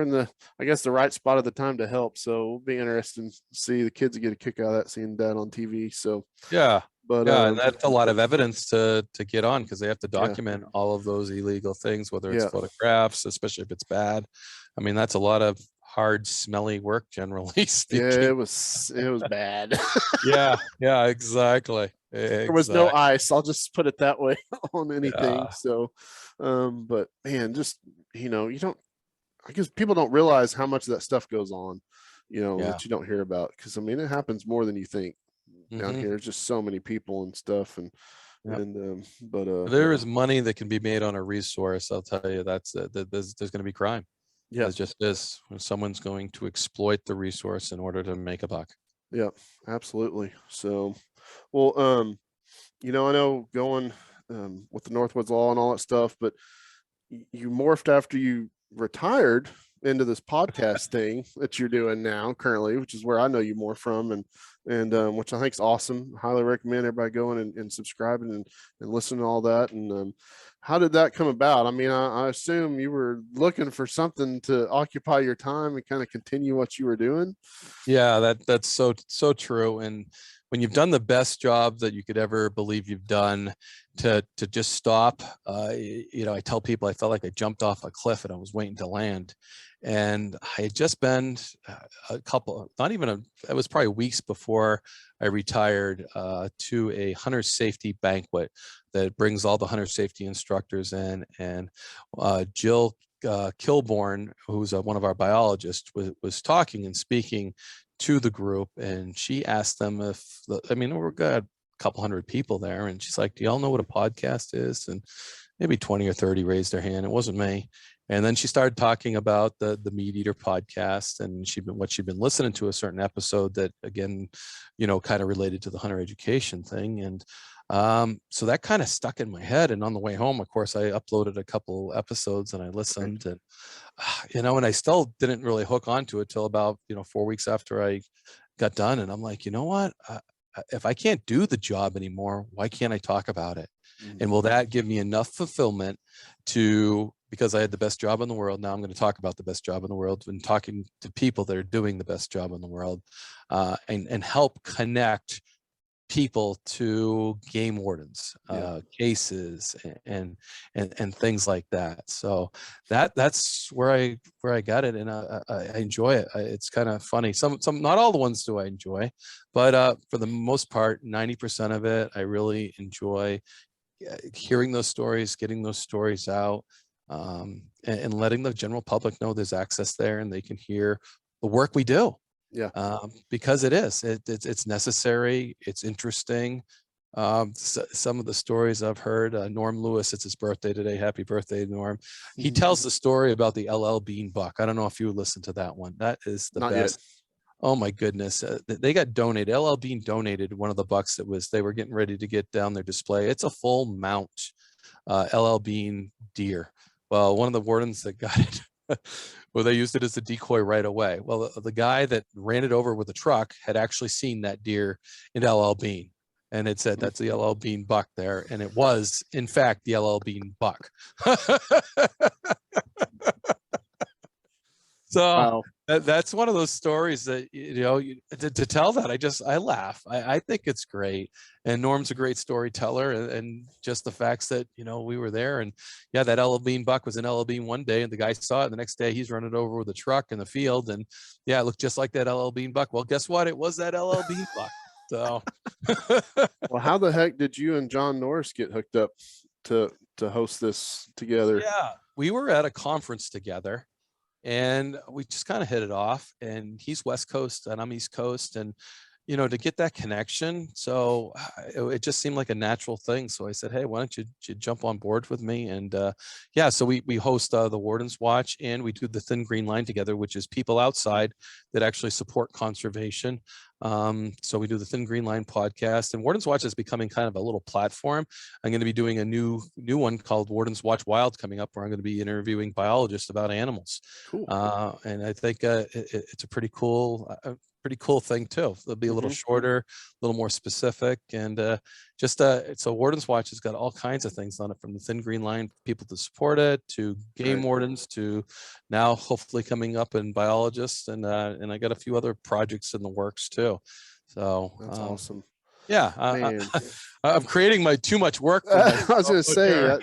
in the, I guess, the right spot at the time to help. So it'll be interesting to see. The kids get a kick out of that, seeing Dad on TV. So yeah. But yeah, and that's a lot of evidence to get on, because they have to document all of those illegal things, whether it's photographs, especially if it's bad. I mean, that's a lot of hard, smelly work, generally speaking. Yeah, it was bad. yeah, exactly. There was no ice, I'll just put it that way, on anything. So but man, just you don't, I guess people don't realize how much of that stuff goes on, that you don't hear about, because I mean, it happens more than you think down here. There's just so many people and stuff, and Yep. And If there is money that can be made on a resource, I'll tell you there's going to be crime. yeah, There's just is when someone's going to exploit the resource in order to make a buck. yeah, absolutely. So, well, I know going with the Northwoods Law and all that stuff, but you morphed after you retired into this podcast thing that you're doing now currently, which is where I know you more from, and which I think is awesome. Highly recommend everybody going and subscribing and listening to all that. And how did that come about? I mean, I assume you were looking for something to occupy your time and kind of continue what you were doing. Yeah, that's so true. And when you've done the best job that you could ever believe you've done, to just stop, I tell people I felt like I jumped off a cliff and I was waiting to land. And I had just been it was probably weeks before I retired, to a hunter safety banquet that brings all the hunter safety instructors in. And Jill Kilborn, who's one of our biologists, was talking and speaking to the group, and she asked them we're got a couple hundred people there, and she's like, do y'all know what a podcast is? And maybe 20 or 30 raised their hand. It wasn't me. And then she started talking about the Meat Eater podcast, and she'd been listening to a certain episode that, again, kind of related to the hunter education thing. And so that kind of stuck in my head. And on the way home, of course, I uploaded a couple episodes and I listened, and and I still didn't really hook onto it till about 4 weeks after I got done. And I'm like, you know what? If I can't do the job anymore, why can't I talk about it? Mm-hmm. And will that give me enough fulfillment because I had the best job in the world? Now I'm going to talk about the best job in the world and talking to people that are doing the best job in the world, and help connect people to game wardens, cases, and things like that. So that's where I got it, and I enjoy it. It's kind of funny. Some not all the ones do I enjoy, but for the most part, 90% of it I really enjoy. Hearing those stories, getting those stories out, and letting the general public know there's access there and they can hear the work we do. Yeah. Because it's necessary. It's interesting. Some of the stories I've heard, Norm Lewis, it's his birthday today. Happy birthday, Norm. He tells the story about the LL Bean buck. I don't know if you listened to that one. That is the best. Yet. Oh my goodness. They got donated. LL Bean donated one of the bucks they were getting ready to get down their display. It's a full mount, LL Bean deer. Well, one of the wardens that got it, well, they used it as a decoy right away. Well, the guy that ran it over with a truck had actually seen that deer in LL Bean, and it said that's the LL Bean buck there, and it was in fact the LL Bean buck. So wow. That's one of those stories that to tell that I laugh. I think it's great, and Norm's a great storyteller, and just the facts that we were there, and that LL Bean buck was in LL Bean one day, and the guy saw it. The next day he's running over with a truck in the field, and it looked just like that LL Bean buck. Well, guess what? It was that LL Bean buck. So, well, how the heck did you and John Norris get hooked up to host this together? Yeah, we were at a conference together. And we just kind of hit it off, and he's West Coast and I'm East Coast, and to get that connection. So it just seemed like a natural thing. So I said, hey, why don't you jump on board with me? And so we host the Warden's Watch, and we do the Thin Green Line together, which is people outside that actually support conservation. So we do the Thin Green Line podcast, and Warden's Watch is becoming kind of a little platform. I'm going to be doing a new one called Warden's Watch Wild coming up, where I'm going to be interviewing biologists about animals. Cool. And I think it's a pretty cool thing too. It'll be a little shorter, a little more specific, and so Warden's Watch has got all kinds of things on it, from the Thin Green Line people to support it, to game wardens, to now hopefully coming up in biologists, and I got a few other projects in the works too. So that's awesome. Yeah, I'm creating too much work for myself. I was going to say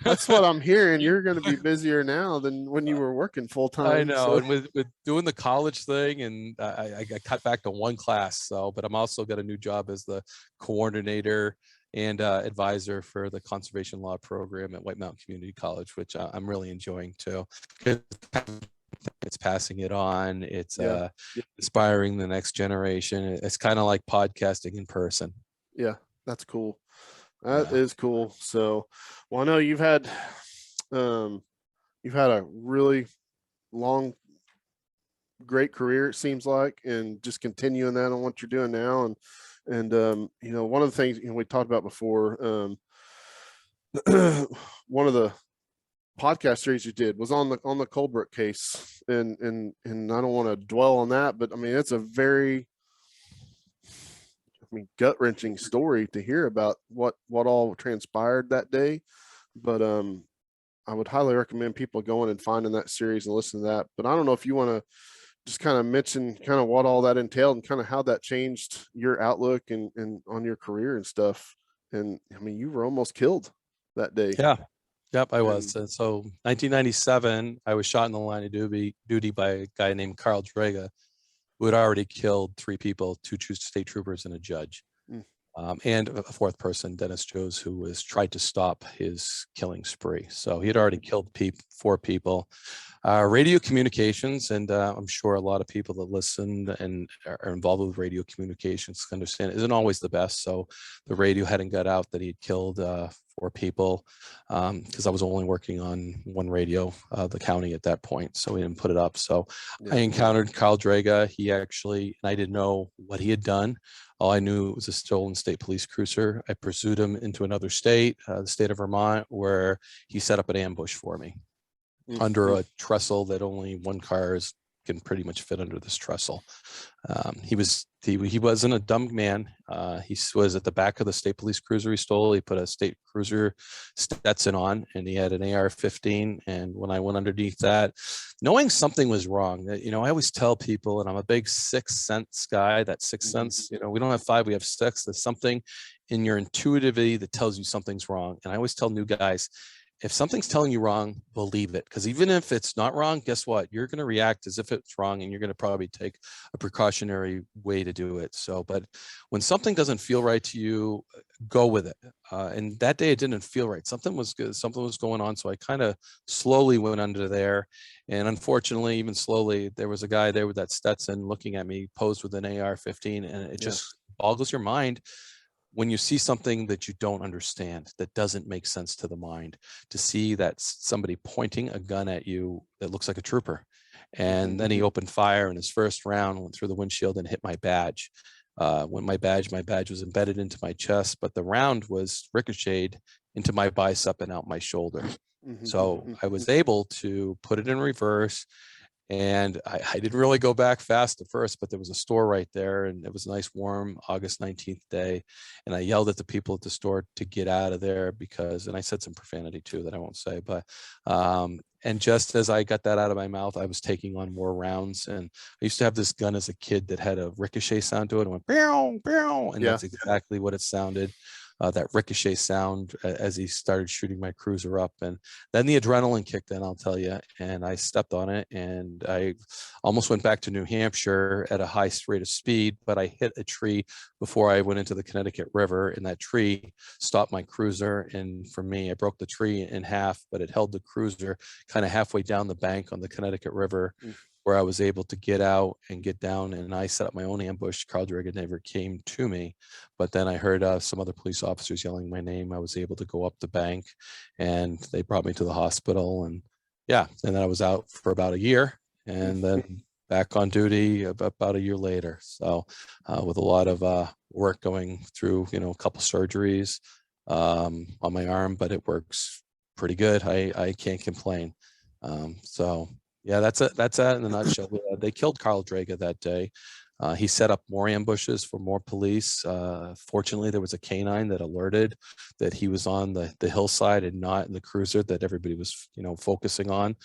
that's what I'm hearing. You're going to be busier now than when you were working full time. I know, so. And with doing the college thing, and I cut back to one class. So, but I'm also got a new job as the coordinator and advisor for the conservation law program at White Mountain Community College, which I'm really enjoying too. It's passing it on. It's inspiring the next generation. It's kind of like podcasting in person. Yeah, that's cool. That is cool. So, well, I know you've had a really long, great career, it seems like, and just continuing that on what you're doing now. And you know, one of the things, you know, we talked about before, one of the podcast series you did was on the Colebrook case, and I don't want to dwell on that, but I mean, it's a very, I mean, gut wrenching story to hear about what all transpired that day. But I would highly recommend people going and finding that series and listen to that. But I don't know if you want to just kind of mention kind of what all that entailed and kind of how that changed your outlook and on your career and stuff. And I mean, you were almost killed that day. Yeah. Yep, I And was. And so 1997, I was shot in the line of duty by a guy named Carl Draga, who had already killed 3 people, 2 state troopers and a judge. And a 4th person, Dennis Joes, who was tried to stop his killing spree. So he had already killed 4 people. Radio communications, and I'm sure a lot of people that listen and are involved with radio communications understand, isn't always the best. So the radio hadn't got out that he had killed 4 people, because I was only working on one radio, the county at that point, so we didn't put it up. So I encountered Carl Draga. He actually, and I didn't know what he had done. All I knew it was a stolen state police cruiser. I pursued him into another state, the state of Vermont, where he set up an ambush for me under a trestle that only one car can pretty much fit under this trestle. He wasn't a dumb man. He was at the back of the state police cruiser he stole. He put a state cruiser Stetson on, and he had an AR-15. And when I went underneath that, knowing something was wrong, that, you know, I always tell people, and I'm a big sixth sense guy, that sixth sense, you know, we don't have 5, we have 6. There's something in your intuitivity that tells you something's wrong. And I always tell new guys, if something's telling you wrong, believe it. Because even if it's not wrong, guess what? You're going to react as if it's wrong, and you're going to probably take a precautionary way to do it. So, but when something doesn't feel right to you, go with it. And that day it didn't feel right. Something was good. Something was going on. So I kind of slowly went under there. And unfortunately, even slowly, there was a guy there with that Stetson looking at me, posed with an AR-15, and it just boggles your mind when you see something that you don't understand, that doesn't make sense to the mind, to see that somebody pointing a gun at you that looks like a trooper. And then he opened fire, and his first round went through the windshield and hit my badge. When my badge was embedded into my chest, but the round was ricocheted into my bicep and out my shoulder. So I was able to put it in reverse. And I didn't really go back fast at first, but there was a store right there, and it was a nice warm August 19th day. And I yelled at the people at the store to get out of there because, and I said some profanity too that I won't say, but, and just as I got that out of my mouth, I was taking on more rounds. And I used to have this gun as a kid that had a ricochet sound to it. It went, pew, pew, and that's exactly what it sounded. That ricochet sound as he started shooting my cruiser up. And then the adrenaline kicked in, I'll tell you, and I stepped on it, and I almost went back to New Hampshire at a high rate of speed, but I hit a tree before I went into the Connecticut River, and that tree stopped my cruiser. And for me, I broke the tree in half, but it held the cruiser kind of halfway down the bank on the Connecticut River, where I was able to get out and get down, and I set up my own ambush. Carl Draga never came to me, but then I heard some other police officers yelling my name. I was able to go up the bank, and they brought me to the hospital. And and then I was out for about a year, and then back on duty about a year later. So with a lot of work going through, a couple surgeries on my arm, but it works pretty good. I can't complain. So yeah, that's it in a nutshell. They killed Carl Draga that day. He set up more ambushes for more police. Fortunately, there was a canine that alerted that he was on the hillside and not in the cruiser that everybody was, focusing on.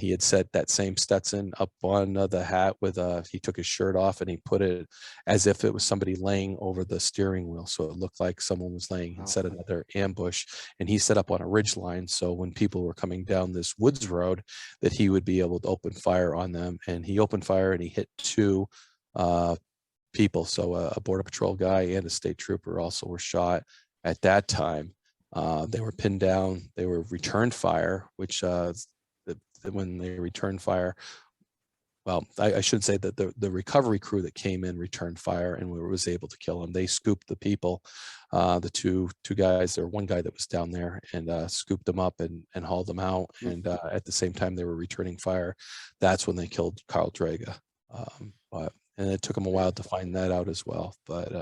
He had set that same Stetson up on the hat with he took his shirt off and he put it as if it was somebody laying over the steering wheel. So it looked like someone was laying and set another ambush, and he set up on a ridge line. So when people were coming down this woods road, that he would be able to open fire on them. And he opened fire and he hit 2 people. So a border patrol guy and a state trooper also were shot at that time. They were pinned down. They were returned fire, which when they returned fire, well, I should say that the recovery crew that came in returned fire and was able to kill them. They scooped the people, the two guys, or one guy that was down there, and scooped them up and hauled them out. And at the same time they were returning fire, that's when they killed Carl Draga. And it took them a while to find that out as well. But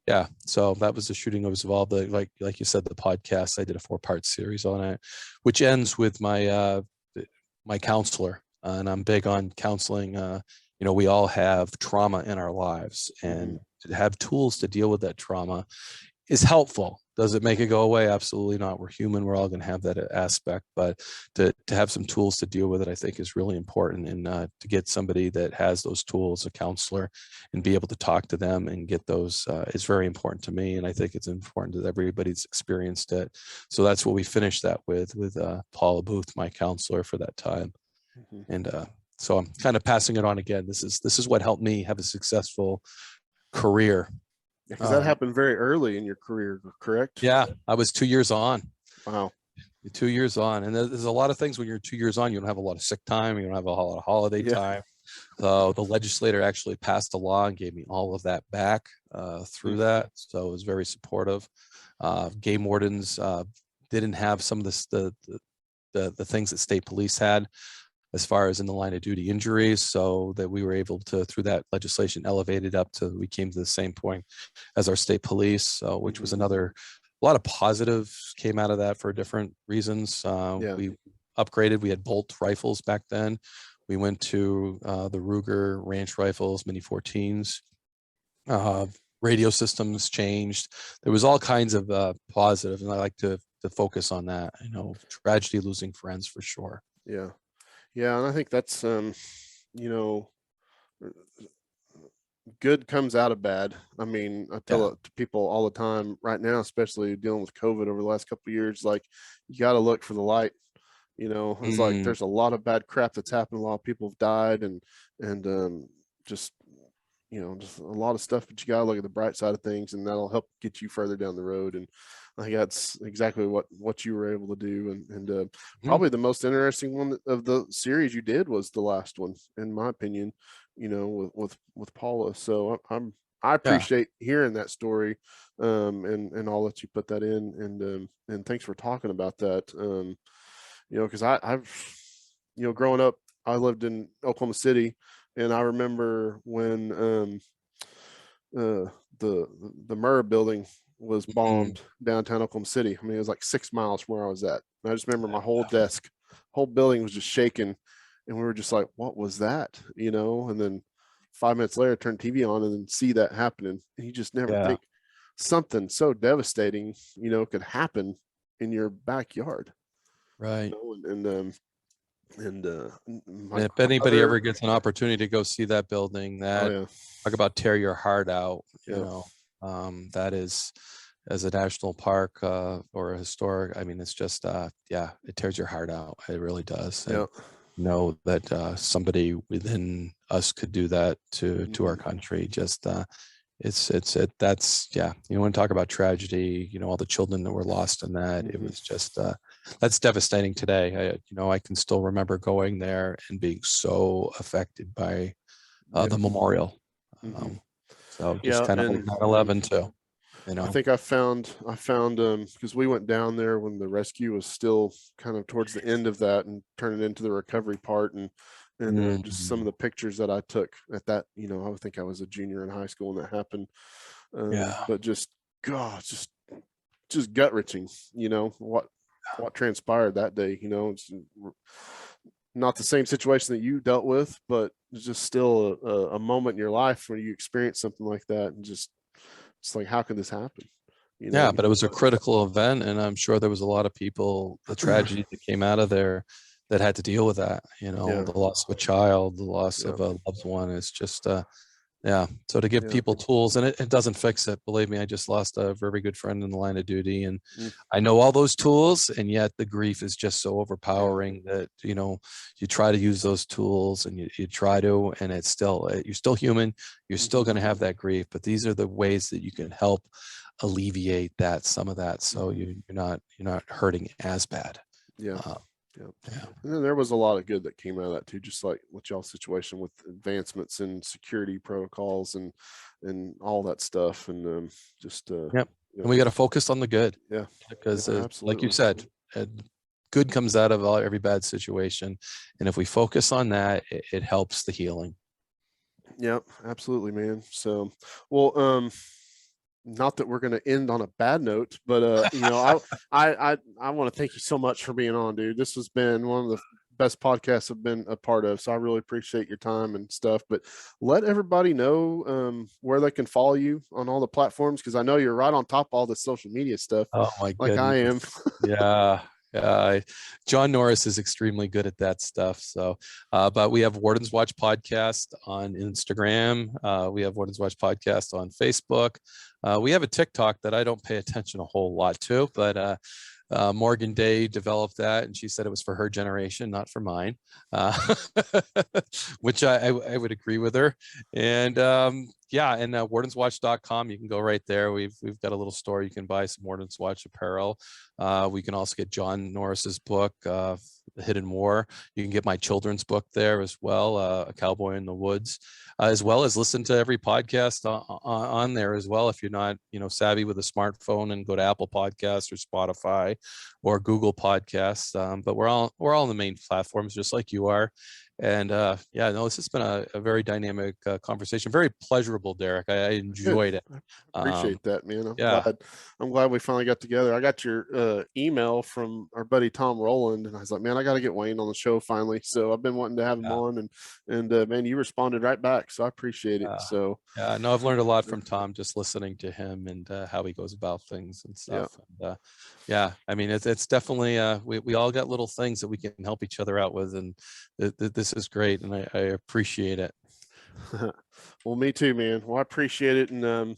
yeah, so that was the shooting. It was involved, like you said, the podcast. I did a 4-part series on it, which ends with my my counselor. And I'm big on counseling. We all have trauma in our lives, and to have tools to deal with that trauma is helpful. Does it make it go away? Absolutely not. We're human. We're all going to have that aspect, but to have some tools to deal with it, I think is really important. And to get somebody that has those tools, a counselor, and be able to talk to them and get those is very important to me. And I think it's important that everybody's experienced it. So that's what we finished that with Paula Booth, my counselor for that time. And so I'm kind of passing it on again. This is what helped me have a successful career. Because that happened very early in your career, correct? Yeah, I was 2 years on. Wow. 2 years on. And there's a lot of things when you're 2 years on, you don't have a lot of sick time. You don't have a lot of holiday time. So the legislator actually passed a law and gave me all of that back through that. So it was very supportive. Game wardens didn't have some of the things that state police had, as far as in the line of duty injuries, so that we were able to, through that legislation, elevate it up to, we came to the same point as our state police, which was a lot of positives came out of that for different reasons. We upgraded, we had bolt rifles back then. We went to the Ruger ranch rifles, mini 14s. Radio systems changed. There was all kinds of positive, and I like to focus on that. Tragedy, losing friends, for sure. Yeah, and I think that's good comes out of bad. I mean, I tell it to people all the time right now, especially dealing with COVID over the last couple of years, like, you got to look for the light. It's like there's a lot of bad crap that's happened. A lot of people have died, and just a lot of stuff, but you got to look at the bright side of things, and that'll help get you further down the road. And I think that's exactly what you were able to do. And probably the most interesting one of the series you did was the last one, in my opinion, with Paula. So I appreciate hearing that story, and I'll let you put that in. And thanks for talking about that. Because I've growing up, I lived in Oklahoma City, and I remember when the Murrah building was bombed downtown Oklahoma City. I mean, it was like 6 miles from where I was at. And I just remember my whole building was just shaking, and we were just like, what was that? And then 5 minutes later, turn TV on and then see that happening. And you just never think something so devastating, could happen in your backyard. Right. And if anybody ever gets an opportunity to go see that building, talk about tear your heart out, that is, as a national park or a historic, I mean, it's just it tears your heart out. It really does. And know that somebody within us could do that to our country. Just that's you want to talk about tragedy, all the children that were lost in that. It was just that's devastating today. I can still remember going there and being so affected by the memorial. So just kind of like 9/11 too. I think I found because we went down there when the rescue was still kind of towards the end of that and turning into the recovery part, and just some of the pictures that I took at that, I would think I was a junior in high school when that happened. But just gut wrenching, what transpired that day. It's not the same situation that you dealt with, but it's just still a moment in your life where you experience something like that, and just it's like, how could this happen? But it was a critical event, and I'm sure there was a lot of people, the tragedy that came out of there, that had to deal with that. The loss of a child, the loss of a loved one. It's just so to give people tools, and it doesn't fix it, believe me. I just lost a very good friend in the line of duty, and I know all those tools, and yet the grief is just so overpowering that you try to use those tools, and you try to, and it's still, you're still human, you're still going to have that grief, but these are the ways that you can help alleviate some of that, so you're not hurting as bad. Yeah. And then there was a lot of good that came out of that too, just like with y'all's situation with advancements in security protocols and all that stuff. And just Yep. And we got to focus on the good. Yeah. Because Yeah, like you absolutely. said, good comes out of every bad situation. And if we focus on that, it helps the healing. Yep, absolutely, man. So, well, not that we're going to end on a bad note, but I want to thank you so much for being on, dude. This has been one of the best podcasts I've been a part of, so I really appreciate your time and stuff. But let everybody know where they can follow you on all the platforms, because I know you're right on top of all the social media stuff, Oh my like goodness. I am. Yeah. John Norris is extremely good at that stuff. So, but we have Warden's Watch Podcast on Instagram. We have Warden's Watch Podcast on Facebook. We have a TikTok that I don't pay attention a whole lot to, but Morgan Day developed that, and she said it was for her generation, not for mine, which I would agree with her. And and wardenswatch.com, you can go right there. We've got a little store. You can buy some Warden's Watch apparel. We can also get John Norris's book, The Hidden War. You can get my children's book there as well, A Cowboy in the Woods, as well as listen to every podcast on there as well. If you're not, savvy with a smartphone, and go to Apple Podcasts or Spotify or Google Podcasts. But we're all on the main platforms, just like you are. And this has been a very dynamic conversation, very pleasurable, Derek. I enjoyed it. I appreciate that, man. Yeah. I'm glad we finally got together. I got your email from our buddy Tom Rowland, and I was like, man, I got to get Wayne on the show finally. So I've been wanting to have him on, and man, you responded right back, so I appreciate it. So yeah, no, I've learned a lot from Tom just listening to him and how he goes about things and stuff. And, I mean, it's definitely we all got little things that we can help each other out with, and this is great, and I appreciate it. Well, me too, man. Well, I appreciate it, and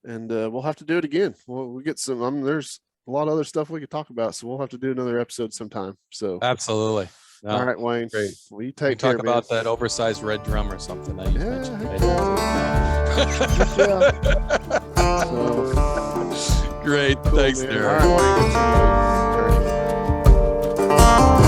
we'll have to do it again. We'll get some. There's a lot of other stuff we could talk about, so we'll have to do another episode sometime. So absolutely. No, all right, Wayne. Great. Well, you take care, talk about that oversized red drum or something that you mentioned. So, great. cool, Thanks, man. Derek. All right, Wayne.